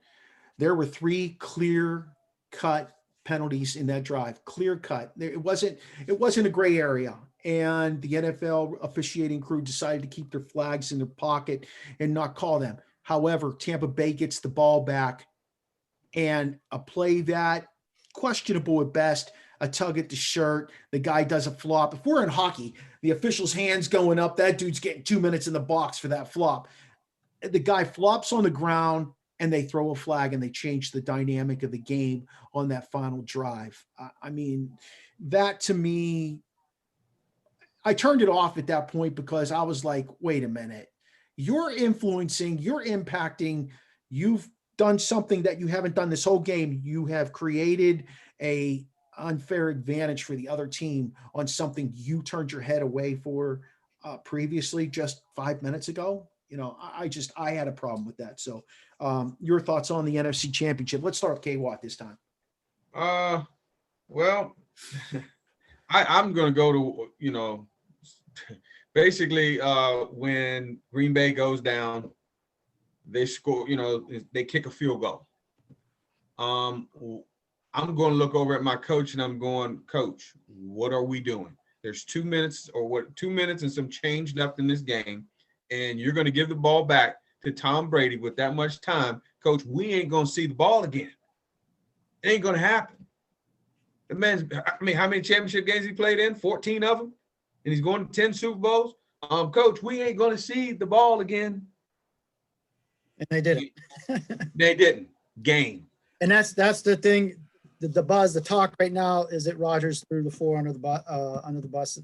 there were 3 clear-cut penalties in that drive. Clear-cut. It wasn't a gray area. And the NFL officiating crew decided to keep their flags in their pocket and not call them. However, Tampa Bay gets the ball back, and a play that questionable at best, a tug at the shirt, the guy does a flop. If we're in hockey, the official's hands going up, that dude's getting 2 minutes in the box for that flop. The guy flops on the ground, and they throw a flag, and they change the dynamic of the game on that final drive. I mean, that to me, I turned it off at that point because I was like, wait a minute. You're influencing, you're impacting, you've done something that you haven't done this whole game. You have created a unfair advantage for the other team on something you turned your head away for previously just 5 minutes ago. You know, I had a problem with that. So your thoughts on the NFC Championship? Let's start with KWatt this time. Well, I'm going to go to, you know, basically when Green Bay goes down, they score, you know, they kick a field goal. I'm going to look over at my coach and I'm going, Coach, what are we doing? There's 2 minutes or 2 minutes and some change left in this game, and you're going to give the ball back to Tom Brady with that much time. Coach, we ain't going to see the ball again. It ain't going to happen. The man's, I mean, how many championship games he played in? 14 of them? And he's going to 10 Super Bowls. Coach, we ain't going to see the ball again. And they didn't. They didn't. Game. And that's the thing. The buzz, the talk right now is that Rodgers threw the 4 under the bus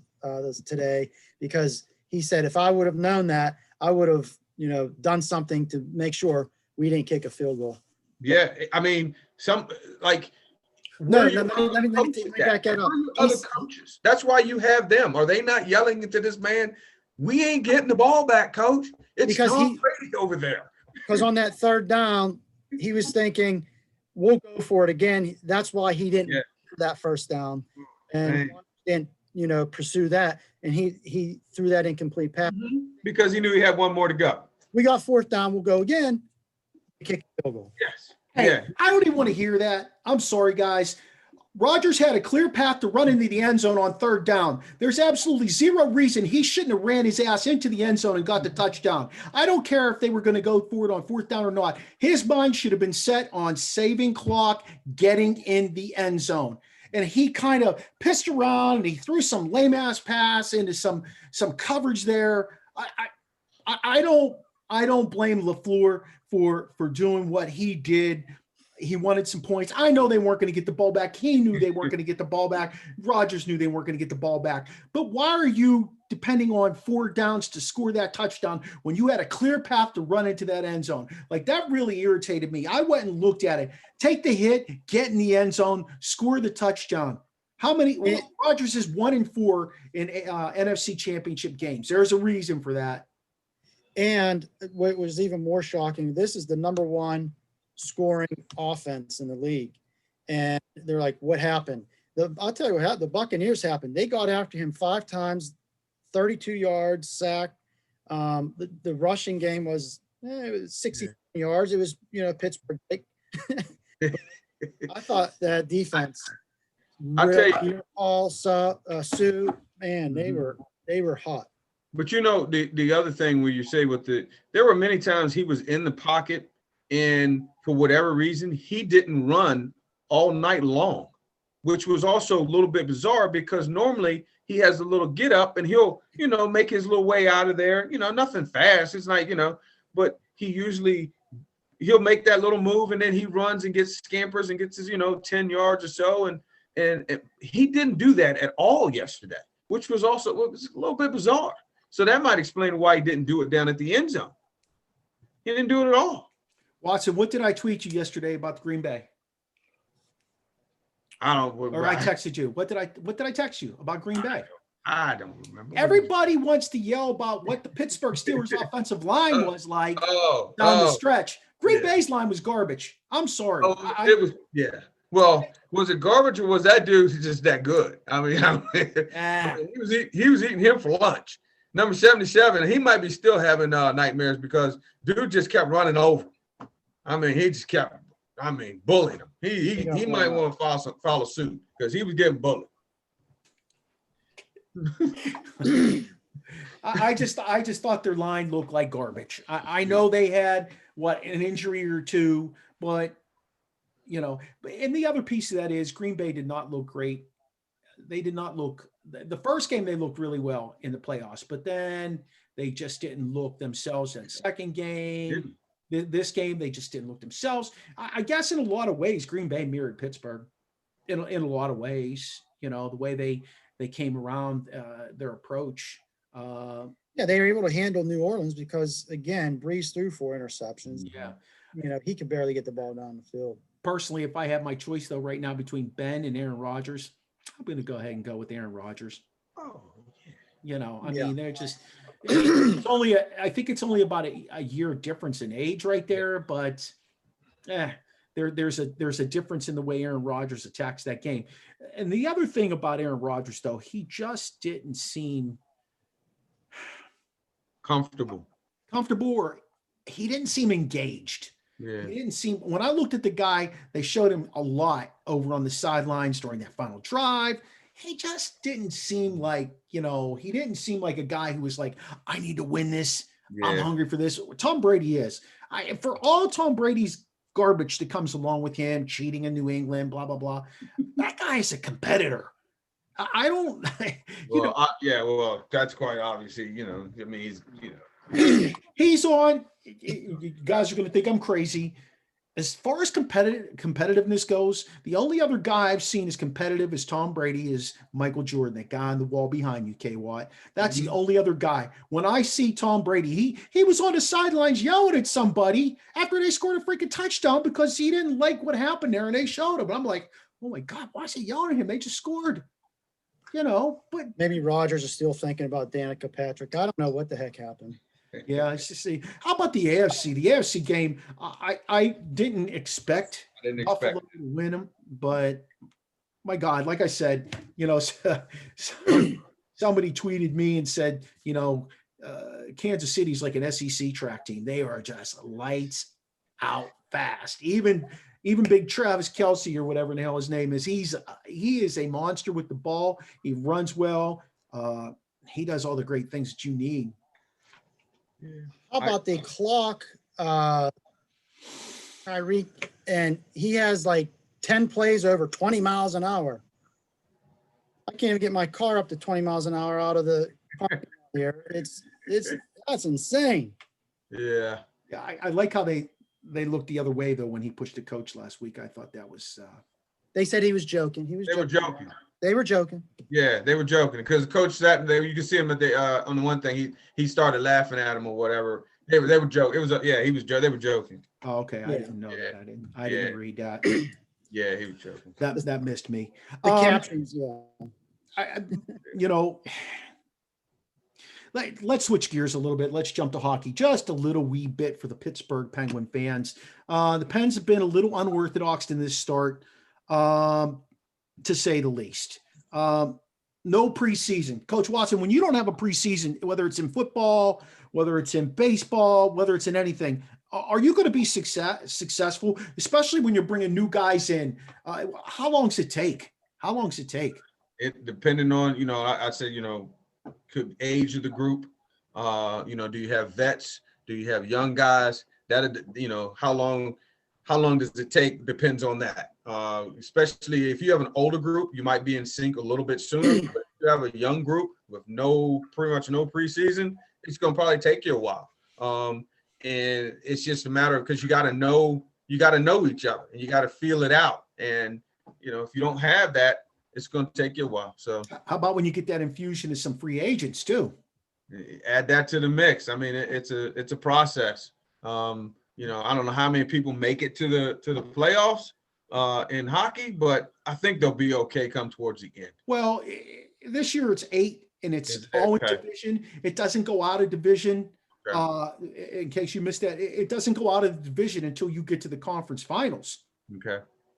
today, because he said, if I would have known that, I would have, you know, done something to make sure we didn't kick a field goal. Yeah, I mean, some like. No, let me back that up. Other coaches. That's why you have them. Are they not yelling into this man? We ain't getting the ball back, Coach. It's because Tom Brady over there. Because on that 3rd down, he was thinking, we'll go for it again. That's why he didn't for that 1st down and you know, pursue that. And he threw that incomplete pass. Because he knew he had one more to go. We got 4th down. We'll go again. Kick the field goal. Yes. Hey, I don't even want to hear that. I'm sorry, guys. Rodgers had a clear path to run into the end zone on 3rd down. There's absolutely zero reason he shouldn't have ran his ass into the end zone and got the touchdown. I don't care if they were going to go for it on 4th down or not. His mind should have been set on saving clock, getting in the end zone. And he kind of pissed around and he threw some lame ass pass into some coverage there. I don't blame LaFleur for doing what he did. He wanted some points. I know they weren't going to get the ball back. He knew they weren't going to get the ball back. Rodgers knew they weren't going to get the ball back. But why are you depending on 4 downs to score that touchdown when you had a clear path to run into that end zone? Like, that really irritated me. I went and looked at it. Take the hit, get in the end zone, score the touchdown. How many? Rodgers is 1-4 in NFC Championship games. There's a reason for that. And what was even more shocking, this is the number 1 scoring offense in the league. And they're like, what happened? I'll tell you what happened. The Buccaneers happened. They got after him 5 times, 32 yards, sack. The rushing game was, it was 60 yards. It was, Pittsburgh. I thought that defense. I'll tell you, all Sue, man, they were hot. But the other thing where you say there were many times he was in the pocket, and for whatever reason, he didn't run all night long, which was also a little bit bizarre because normally he has a little get up and he'll, make his little way out of there, nothing fast. It's like, but he'll make that little move and then he runs and gets scampers and gets his, 10 yards or so. And he didn't do that at all yesterday, which was also a little bit bizarre. So that might explain why he didn't do it down at the end zone. He didn't do it at all. Watson, what did I tweet you yesterday about the Green Bay? I don't. Or I texted you. What did I text you about Green Bay? I don't remember. Everybody wants to yell about what the Pittsburgh Steelers offensive line was like down the stretch. Green Bay's line was garbage. I'm sorry. It was, yeah. Well, was it garbage or was that dude just that good? I mean, he was eating him for lunch. Number 77, he might be still having nightmares because dude just kept running over. I mean, he just kept, bullying him. He might want to follow suit because he was getting bullied. I just thought their line looked like garbage. I know they had an injury or two, but and the other piece of that is Green Bay did not look great. They did not look. The first game they looked really well in the playoffs, but then they just didn't look themselves in the second game. This game, they just didn't look themselves. I guess in a lot of ways, Green Bay mirrored Pittsburgh in a lot of ways, the way they came around their approach. Yeah, they were able to handle New Orleans because, again, Breeze threw 4 interceptions. Yeah. He could barely get the ball down the field. Personally, if I have my choice, though, right now between Ben and Aaron Rodgers, I'm going to go ahead and go with Aaron Rodgers. Oh, mean, they're just I think it's only about a year difference in age right there, but there's a difference in the way Aaron Rodgers attacks that game. And the other thing about Aaron Rodgers, though, he just didn't seem comfortable, or he didn't seem engaged. Yeah. He didn't seem, when I looked at the guy, they showed him a lot over on the sidelines during that final drive. He just didn't seem like, he didn't seem like a guy who was like, I need to win this. Yeah. I'm hungry for this. Tom Brady is. For all Tom Brady's garbage that comes along with him, cheating in New England, blah, blah, blah, that guy is a competitor. I don't, well, that's quite obviously, he's on. You guys are going to think I'm crazy. As far as competitiveness goes, the only other guy I've seen as competitive as Tom Brady is Michael Jordan, that guy on the wall behind you, KWatt. That's the only other guy. When I see Tom Brady, he was on the sidelines yelling at somebody after they scored a freaking touchdown because he didn't like what happened there, and they showed him. I'm like, oh my God, why is he yelling at him? They just scored. But maybe Rodgers is still thinking about Danica Patrick. I don't know what the heck happened. Yeah, it's just how about the AFC? The AFC game, I didn't expect Buffalo to win them, but my God, like I said, somebody tweeted me and said, Kansas City's like an SEC track team. They are just lights out fast. Even big Travis Kelce or whatever the hell his name is, he is a monster with the ball. He runs well. He does all the great things that you need. How about the clock, Tyreek? And he has like 10 plays over 20 miles an hour. I can't even get my car up to 20 miles an hour out of the parking lot here. That's insane. Yeah. Yeah, I like how they looked the other way though when he pushed the coach last week. I thought that was. They said he was joking. They were joking. They were joking. Yeah, they were joking because the coach sat there. You can see him at the on the one thing. He started laughing at him or whatever. They were joking. It was he was. They were joking. Oh, okay. I didn't know that. I didn't read that. Yeah, he was joking. That missed me. The captions. Yeah. let's switch gears a little bit. Let's jump to hockey just a little wee bit for the Pittsburgh Penguin fans. The Pens have been a little unorthodox in this start, to say the least. No preseason. Coach Watson, when you don't have a preseason, whether it's in football, whether it's in baseball, whether it's in anything, are you going to be successful, especially when you're bringing new guys in? How long does it take? It depending on, I said, could age of the group. Do you have vets? Do you have young guys? That, how long does it take? Depends on that. Especially if you have an older group, you might be in sync a little bit sooner. But if you have a young group with pretty much no preseason, it's going to probably take you a while. And it's just a matter of, because you got to know each other and you got to feel it out. And, if you don't have that, it's going to take you a while. So how about when you get that infusion of some free agents too? Add that to the mix. I mean, it's a process. I don't know how many people make it to the playoffs in hockey, but I think they'll be okay come towards the end. Well, this year it's 8 and it's all in division. It doesn't go out of division. Okay. In case you missed that, it doesn't go out of the division until you get to the conference finals.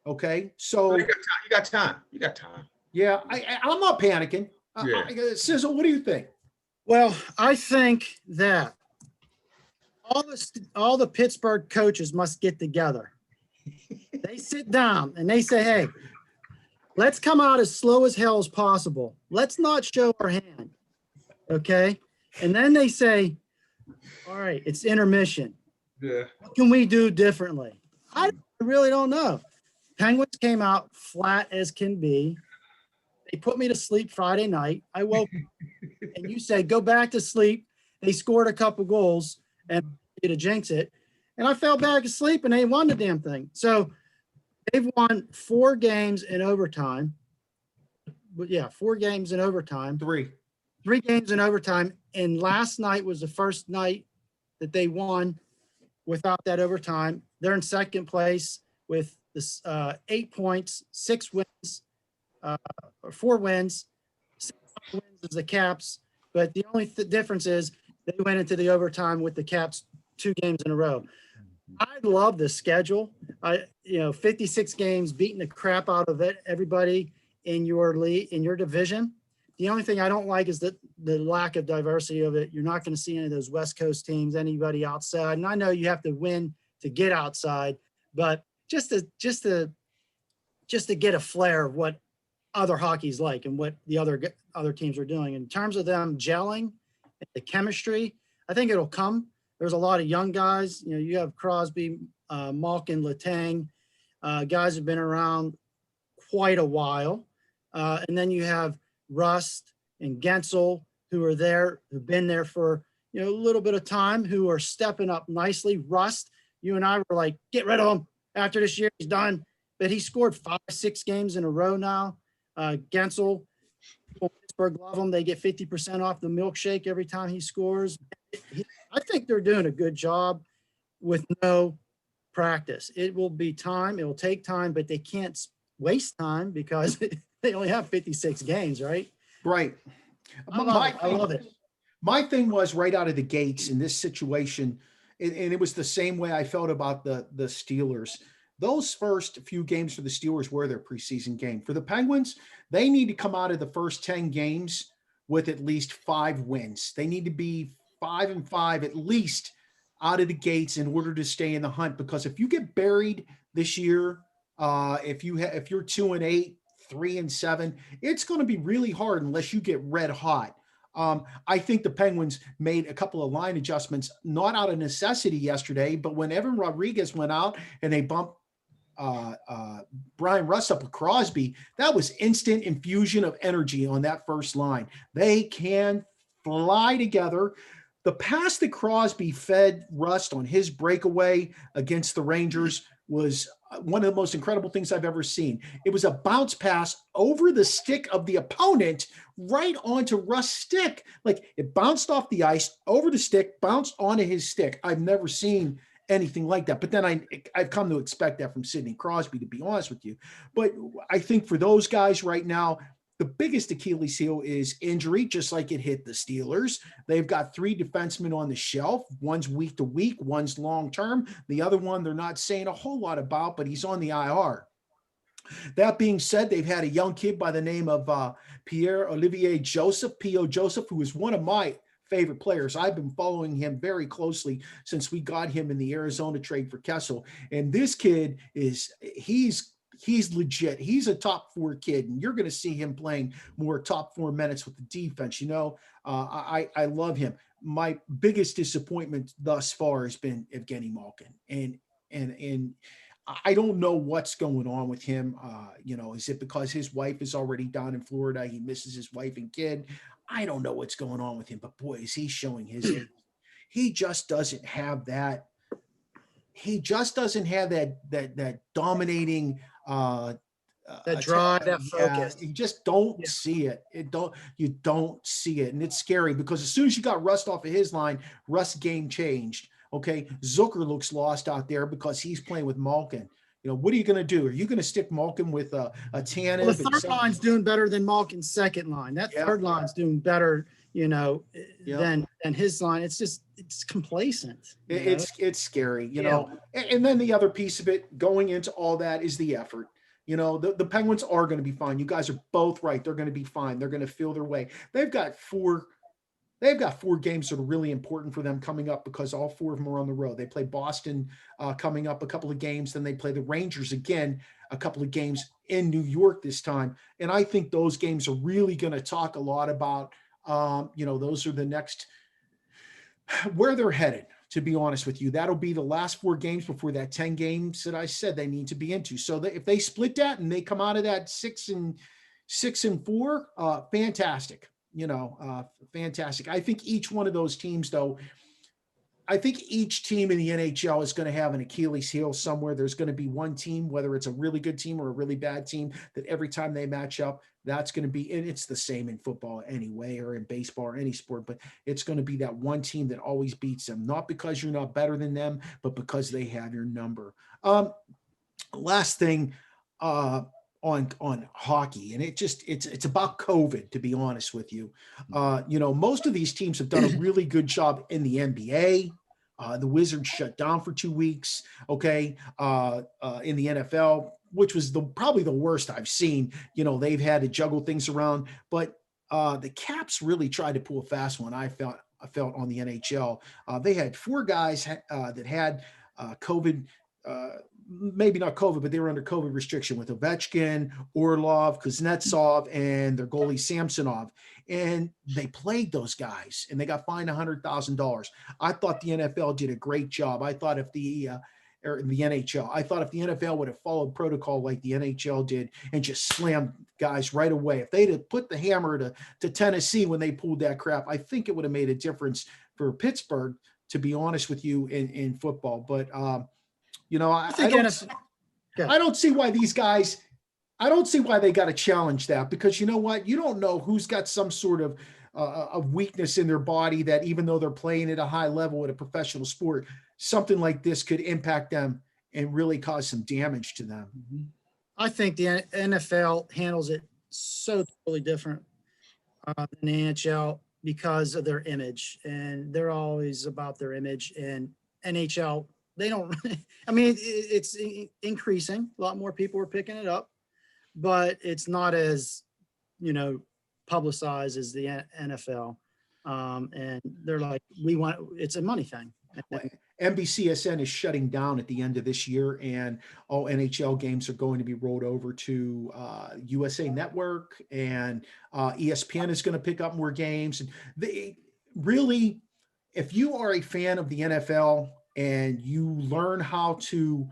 Okay. So you got time. Yeah. I'm not panicking. Sizzle, what do you think? Well, I think that all the Pittsburgh coaches must get together. They sit down and they say, hey, let's come out as slow as hell as possible. Let's not show our hand. Okay. And then they say, all right, it's intermission. Yeah. What can we do differently? I really don't know. Penguins came out flat as can be. They put me to sleep Friday night. I woke up and you said, go back to sleep. They scored a couple goals and to jinx it. And I fell back asleep and they won the damn thing. So they've won 4 games in overtime. But yeah, 4 games in overtime. 3 games in overtime. And last night was the first night that they won without that overtime. They're in second place with this 8 points, 6 wins, 4 wins. 6 wins is the Caps. But the only difference is they went into the overtime with the Caps 2 games in a row. I love the schedule. 56 games, beating the crap out of everybody in your league, in your division. The only thing I don't like is the lack of diversity of it. You're not going to see any of those West Coast teams, anybody outside. And I know you have to win to get outside, but just to get a flair of what other hockey's like and what the other teams are doing in terms of them gelling, the chemistry. I think it'll come. There's a lot of young guys. You have Crosby, Malkin, Letang, guys have been around quite a while. And then you have Rust and Gensel, who've been there for a little bit of time, who are stepping up nicely. Rust, you and I were like, get rid of him after this year. He's done. But he scored 5-6 games in a row now. Gensel, Pittsburgh love him. They get 50% off the milkshake every time he scores. I think they're doing a good job with no practice. It will be time. It will take time, but they can't waste time because they only have 56 games, right? Right. I love it. My thing was right out of the gates in this situation, and it was the same way I felt about the Steelers. Those first few games for the Steelers were their preseason game. For the Penguins, they need to come out of the first 10 games with at least 5 wins. They need to be 5-5 at least out of the gates in order to stay in the hunt. Because if you get buried this year, if you're 2-8, 3-7, it's going to be really hard unless you get red hot. I think the Penguins made a couple of line adjustments, not out of necessity yesterday, but when Evan Rodriguez went out and they bumped Brian Rust up with Crosby, that was instant infusion of energy on that first line. They can fly together. The pass that Crosby fed Rust on his breakaway against the Rangers was one of the most incredible things I've ever seen. It was a bounce pass over the stick of the opponent right onto Rust's stick. Like it bounced off the ice, over the stick, bounced onto his stick. I've never seen anything like that. But then I've come to expect that from Sidney Crosby, to be honest with you. But I think for those guys right now, the biggest Achilles heel is injury, just like it hit the Steelers. They've got 3 defensemen on the shelf. One's week to week, one's long-term. The other one, they're not saying a whole lot about, but he's on the IR. That being said, they've had a young kid by the name of Pierre-Olivier Joseph, P.O. Joseph, who is one of my favorite players. I've been following him very closely since we got him in the Arizona trade for Kessel. And this kid he's legit. He's a top 4 kid, and you're going to see him playing more top 4 minutes with the defense. I love him. My biggest disappointment thus far has been Evgeny Malkin, and I don't know what's going on with him. Is it because his wife is already down in Florida? He misses his wife and kid. I don't know what's going on with him, but boy, is he showing his age. He just doesn't have that. He just doesn't have that dominating that drive, that focus. You just don't see it. You don't see it. And it's scary because as soon as you got Rust off of his line, Rust's game changed. Okay. Zucker looks lost out there because he's playing with Malkin. What are you going to do? Are you going to stick Malkin with a Tanev? Well, the third line's doing better than Malkin's second line. That third line's doing better, than his line. It's complacent. It's scary, And then the other piece of it going into all that is the effort. The Penguins are going to be fine. You guys are both right. They're going to be fine. They're going to feel their way. They've got 4 games that are really important for them coming up because all 4 of them are on the road. They play Boston coming up a couple of games. Then they play the Rangers again, a couple of games in New York this time. And I think those games are really going to talk a lot about, those are the next, where they're headed, to be honest with you. That'll be the last 4 games before that 10 games that I said they need to be into. So if they split that and they come out of that 6-4, fantastic. Fantastic. I think each one of those teams, though, I think each team in the NHL is going to have an Achilles heel somewhere. There's going to be one team, whether it's a really good team or a really bad team, that every time they match up, that's going to be, and it's the same in football anyway, or in baseball or any sport, but it's going to be that one team that always beats them, not because you're not better than them, but because they have your number. Last thing, on hockey, and it's about COVID, to be honest with you. Most of these teams have done a really good job in the NBA. The Wizards shut down for 2 weeks. Okay. In the NFL, which was probably the worst I've seen, they've had to juggle things around, but the Caps really tried to pull a fast one. I felt on the NHL. They had 4 guys that had COVID, maybe not COVID, but they were under COVID restriction with Ovechkin, Orlov, Kuznetsov, and their goalie Samsonov. And they played those guys and they got fined $100,000. I thought the NFL did a great job. I thought if the NHL, I thought if the NFL would have followed protocol like the NHL did and just slammed guys right away, if they'd have put the hammer to Tennessee when they pulled that crap, I think it would have made a difference for Pittsburgh, to be honest with you, in football. But, I don't see why these guys, I don't see why they got to challenge that, because you know what? You don't know who's got some sort of a weakness in their body that even though they're playing at a high level at a professional sport, something like this could impact them and really cause some damage to them. I think the NFL handles it so totally different than the NHL because of their image, and they're always about their image. And NHL, they don't, I mean, it's increasing. A lot more people are picking it up, but it's not as, publicized as the NFL. And they're like, it's a money thing. NBCSN is shutting down at the end of this year, and all NHL games are going to be rolled over to USA Network, and ESPN is going to pick up more games. And they really, if you are a fan of the NFL and you learn how to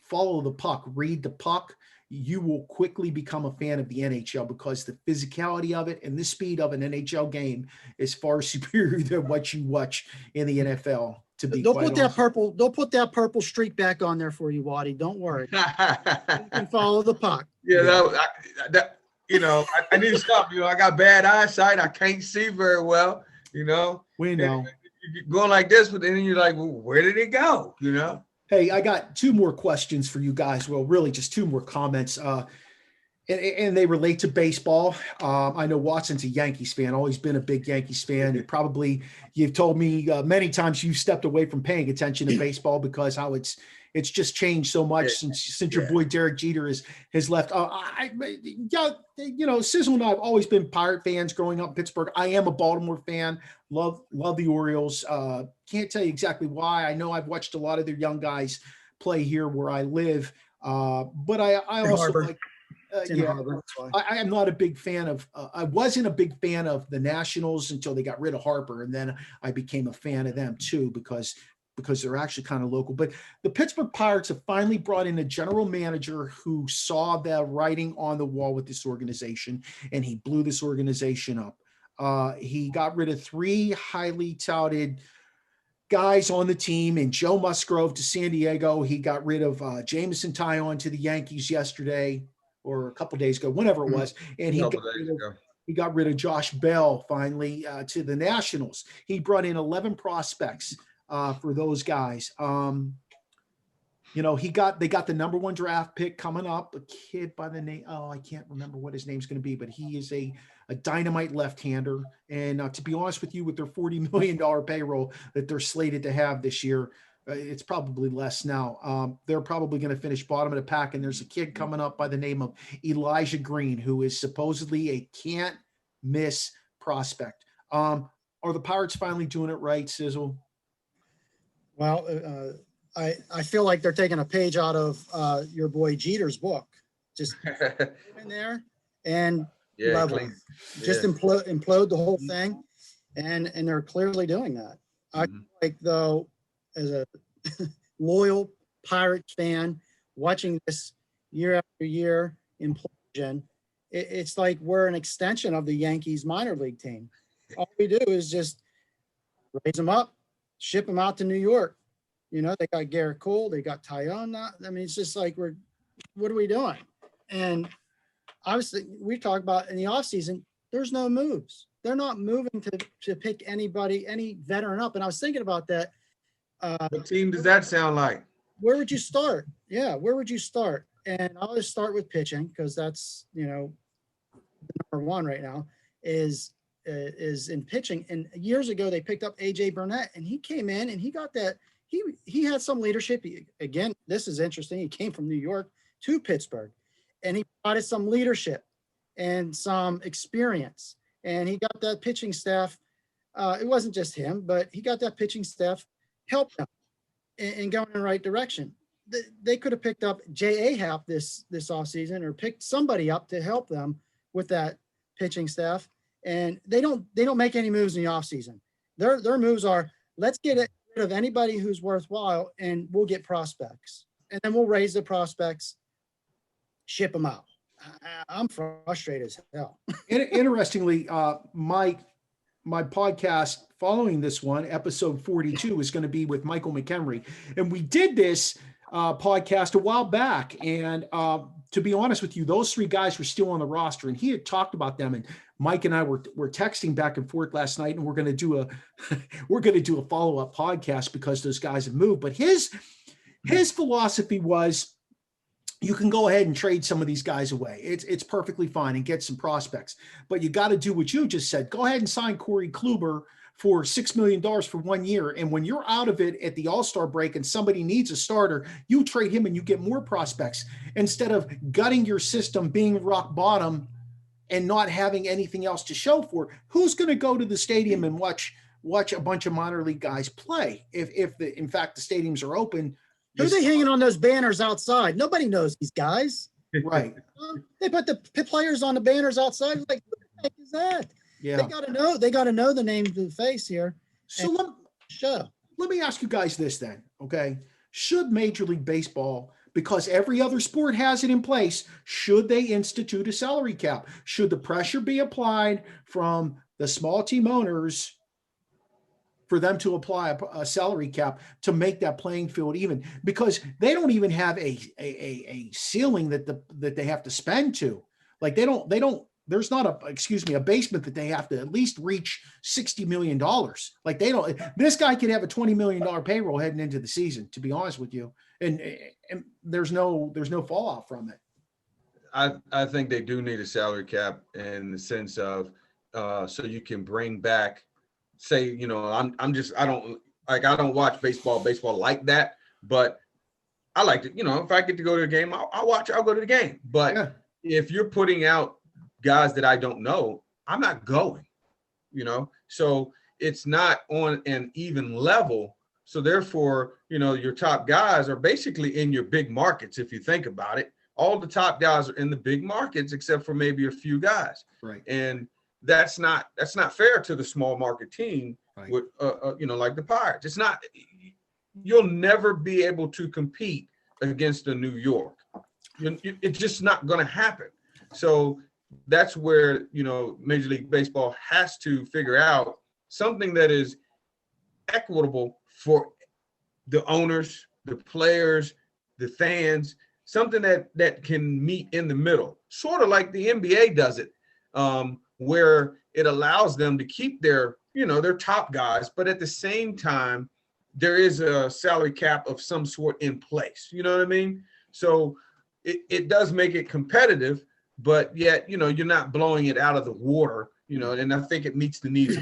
follow the puck, read the puck, you will quickly become a fan of the NHL, because the physicality of it and the speed of an NHL game is far superior than what you watch in the NFL. They'll put that purple streak back on there for you, Waddy. Don't worry. You can follow the puck. Yeah, I need to stop. I got bad eyesight. I can't see very well. We know. You're going like this, but then you're like, well, where did it go? Hey, I got 2 more questions for you guys. Well, really just 2 more comments. And they relate to baseball. I know Watson's a Yankees fan, always been a big Yankees fan. You've told me many times you've stepped away from paying attention to baseball because how it's just changed so much since your boy Derek Jeter has left. Sizzle and I have always been Pirate fans growing up in Pittsburgh. I am a Baltimore fan. Love the Orioles. Can't tell you exactly why. I know I've watched a lot of their young guys play here where I live. But I also like. I am not a big fan of. I wasn't a big fan of the Nationals until they got rid of Harper, and then I became a fan of them too because they're actually kind of local. But the Pittsburgh Pirates have finally brought in a general manager who saw the writing on the wall with this organization, and he blew this organization up. He got rid of 3 highly touted guys on the team, and Joe Musgrove to San Diego. He got rid of Jameson Taillon to the Yankees yesterday, or a couple days ago, whenever it was, and he got rid of Josh Bell finally to the Nationals. He brought in 11 prospects for those guys. They got the number 1 draft pick coming up, a kid by the name, I can't remember what his name's going to be, but he is a dynamite left-hander. And to be honest with you, with their $40 million payroll that they're slated to have this year, it's probably less now. They're probably going to finish bottom of the pack. And there's a kid coming up by the name of Elijah Green, who is supposedly a can't miss prospect. Are the Pirates finally doing it right, Sizzle? Well, I feel like they're taking a page out of your boy Jeter's book. Just in there and level. Just implode the whole thing. And they're clearly doing that. I feel like, though, as a loyal Pirates fan, watching this year after year implosion, it's like we're an extension of the Yankees minor league team. All we do is just raise them up, ship them out to New York. They got Garrett Cole, they got Taillon. I mean, it's just like what are we doing? And obviously, we talk about in the offseason, there's no moves. They're not moving to pick anybody, any veteran up. And I was thinking about that. What team does that sound like? Where would you start? Yeah, where would you start? And I'll just start with pitching because that's the number 1 right now is in pitching. And years ago they picked up AJ Burnett, and he came in and he got that. He had some leadership. Again, this is interesting. He came from New York to Pittsburgh, and he brought some leadership and some experience. And he got that pitching staff. It wasn't just him, but he got that pitching staff help them and go in the right direction. They could have picked up J.A. Happ this offseason or picked somebody up to help them with that pitching staff. And they don't make any moves in the offseason. Their moves are, let's get rid of anybody who's worthwhile and we'll get prospects. And then we'll raise the prospects, ship them out. I'm frustrated as hell. Interestingly, my podcast following this one, episode 42, is going to be with Michael McHenry. And we did this podcast a while back. And to be honest with you, those 3 guys were still on the roster, and he had talked about them. And Mike and I were texting back and forth last night, and we're going to do a follow-up podcast because those guys have moved. But his philosophy was, you can go ahead and trade some of these guys away. It's perfectly fine and get some prospects, but you got to do what you just said. Go ahead and sign Corey Kluber for $6 million for 1 year. And when you're out of it at the All-Star break and somebody needs a starter, you trade him and you get more prospects instead of gutting your system, being rock bottom and not having anything else to show for. Who's going to go to the stadium and watch a bunch of minor league guys play? If in fact the stadiums are open. Who are they hanging on those banners outside? Nobody knows these guys. Right. They put the players on the banners outside. Like, what the heck is that? Yeah. They got to know the name to the face here. So let me ask you guys this then, okay? Should Major League Baseball, because every other sport has it in place, should they institute a salary cap? Should the pressure be applied from the small team owners for them to apply a salary cap to make that playing field even? Because they don't even have a ceiling that they have to spend to. Like there's not a basement that they have to at least reach $60 million. Like this guy could have a $20 million payroll heading into the season, to be honest with you. And there's no fallout from it. I think they do need a salary cap in the sense of so you can bring back, say, you know, I don't watch baseball like that, but I like to, you know, if I get to go to a game, I'll go to the game. But if you're putting out guys that I don't know, I'm not going, you know, so it's not on an even level. So therefore, you know, your top guys are basically in your big markets. If you think about it, all the top guys are in the big markets, except for maybe a few guys. Right. And that's not fair to the small market team with, you know, like the Pirates. It's not, you'll never be able to compete against the New York. It's just not going to happen. So that's where, you know, Major League Baseball has to figure out something that is equitable for the owners, the players, the fans, something that can meet in the middle, sort of like the NBA does it, where it allows them to keep their, you know, their top guys, but at the same time, there is a salary cap of some sort in place. You know what I mean? So it does make it competitive, but yet, you know, you're not blowing it out of the water, you know, and I think it meets the needs.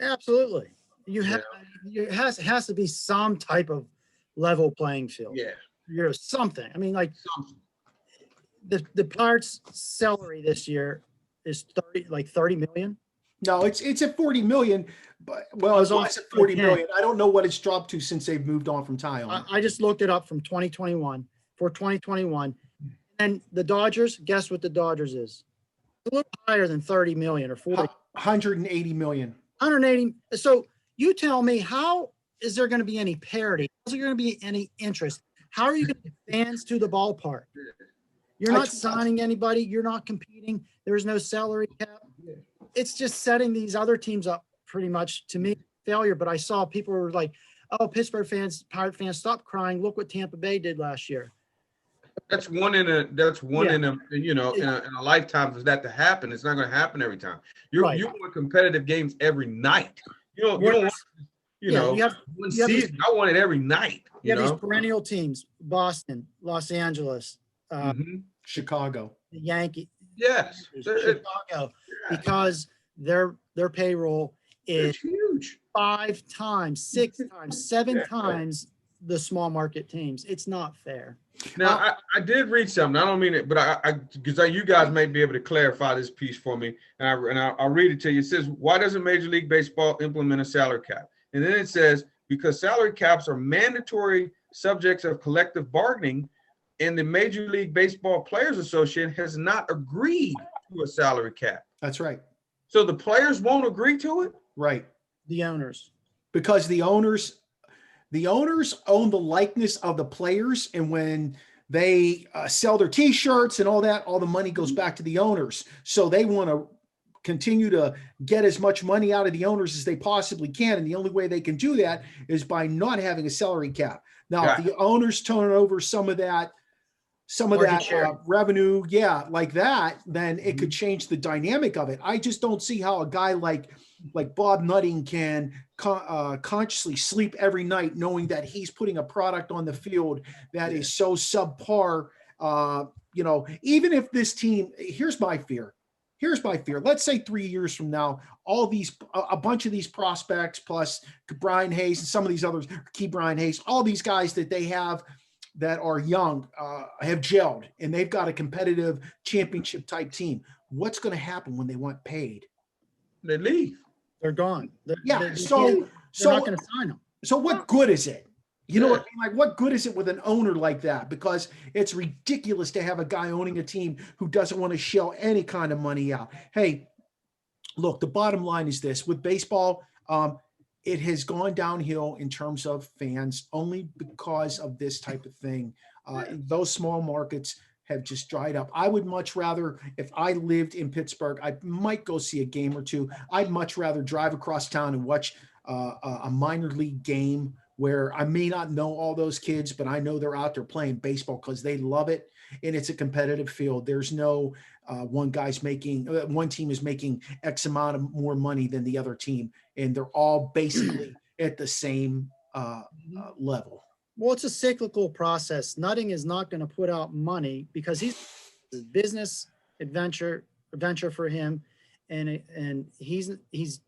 Absolutely. It has to be some type of level playing field. Yeah. You know, something. I mean, like the Pirates' salary this year is 30 million. No, it's at 40 million, but well, it was at 40 million. I don't know what it's dropped to since they've moved on from Tyon. I just looked it up from 2021 for 2021. And the Dodgers, guess what the Dodgers is? A little higher than 30 million or 40. 180 million. 180. So you tell me, how is there going to be any parity? Is there going to be any interest? How are you going to get fans to the ballpark? You're not signing anybody. You're not competing. There's no salary cap. It's just setting these other teams up pretty much, to me, failure. But I saw people were like, oh, Pittsburgh fans, Pirate fans, stop crying. Look what Tampa Bay did last year. That's one in a you know, in a lifetime for that to happen. It's not going to happen every time. You want competitive games every night. You don't want, you know, one season. I want it every night. You have these perennial teams: Boston, Los Angeles, Chicago, the Yankees. Yes, Chicago, because their payroll is huge. 5 times, 6 times, 7 times the small market teams. It's not fair. Now, I did read something. I don't mean it, but because you guys may be able to clarify this piece for me, and I'll read it to you. It says, why doesn't Major League Baseball implement a salary cap? And then it says, because salary caps are mandatory subjects of collective bargaining, and the Major League Baseball Players Association has not agreed to a salary cap. That's right. So the players won't agree to it? Right. The owners. Because the owners own the likeness of the players, and when they sell their T-shirts and all that, all the money goes back to the owners. So they want to continue to get as much money out of the owners as they possibly can, and the only way they can do that is by not having a salary cap. Now, if the owners turn over some of that revenue, like that, then it could change the dynamic of it. I just don't see how a guy like Bob Nutting can consciously sleep every night knowing that he's putting a product on the field that is so subpar. You know, even if this team, here's my fear. Let's say 3 years from now, a bunch of these prospects plus Brian Hayes and some of these others, Brian Hayes, all these guys that they have that are young, have gelled, and they've got a competitive championship type team. What's going to happen when they want paid? They leave. They're gone. They're not going to sign them. So what good is it? You know what I mean? Like, what good is it with an owner like that? Because it's ridiculous to have a guy owning a team who doesn't want to shell any kind of money out. Hey, look, the bottom line is this: with baseball, it has gone downhill in terms of fans only because of this type of thing. Those small markets have just dried up. I would much rather, if I lived in Pittsburgh, I might go see a game or two. I'd much rather drive across town and watch a minor league game where I may not know all those kids, but I know they're out there playing baseball because they love it, and it's a competitive field. There's no one team is making X amount of more money than the other team, and they're all basically at the same level. Well, it's a cyclical process. Nutting is not going to put out money because he's a business adventure for him. And he's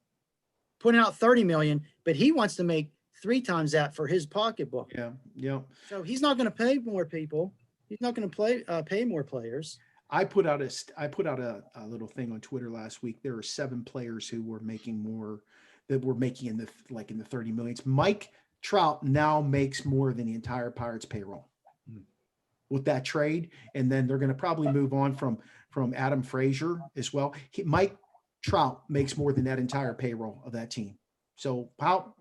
putting out 30 million, but he wants to make 3 times that for his pocketbook. Yeah. Yeah. So he's not going to pay more people. He's not going to pay more players. I put out a little thing on Twitter last week. There are 7 players who were making more, that were making in the 30 millions. Mike Trout now makes more than the entire Pirates payroll with that trade. And then they're going to probably move on from Adam Frazier as well. Mike Trout makes more than that entire payroll of that team. So how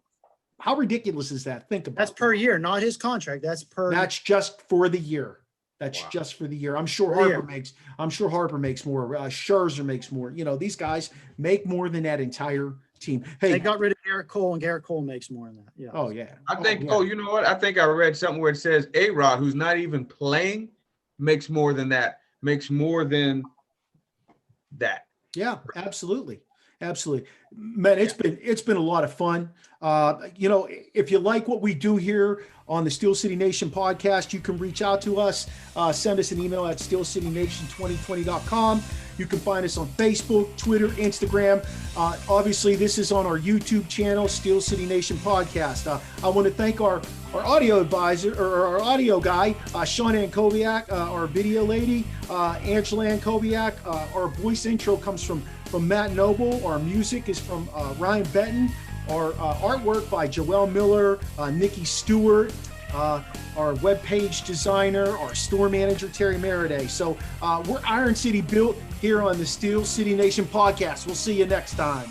ridiculous is that? Think about that's per year, not his contract. That's just for the year. That's just for the year. I'm sure Harper makes more. Scherzer makes more. These guys make more than that entire team. Hey, they got rid of Garrett Cole, and Garrett Cole makes more than that. Yeah. Oh yeah. I think. Oh, you know what? I think I read something where it says A-Rod, who's not even playing, makes more than that. Makes more than that. Yeah, absolutely. Absolutely. Man, it's been a lot of fun. If you like what we do here on the Steel City Nation podcast, you can reach out to us. Send us an email at steelcitynation2020.com. You can find us on Facebook, Twitter, Instagram. Obviously, this is on our YouTube channel, Steel City Nation podcast. I want to thank our audio advisor, or our audio guy, Shawn Antkowiak, our video lady, Angela Antkowiak. Our voice intro comes from Matt Noble. Our music is from Ryan Benton. Our artwork by Joelle Miller, Nikki Stewart, our webpage designer, our store manager, Terri Maradei. So we're Iron City built here on the Steel City Nation podcast. We'll see you next time.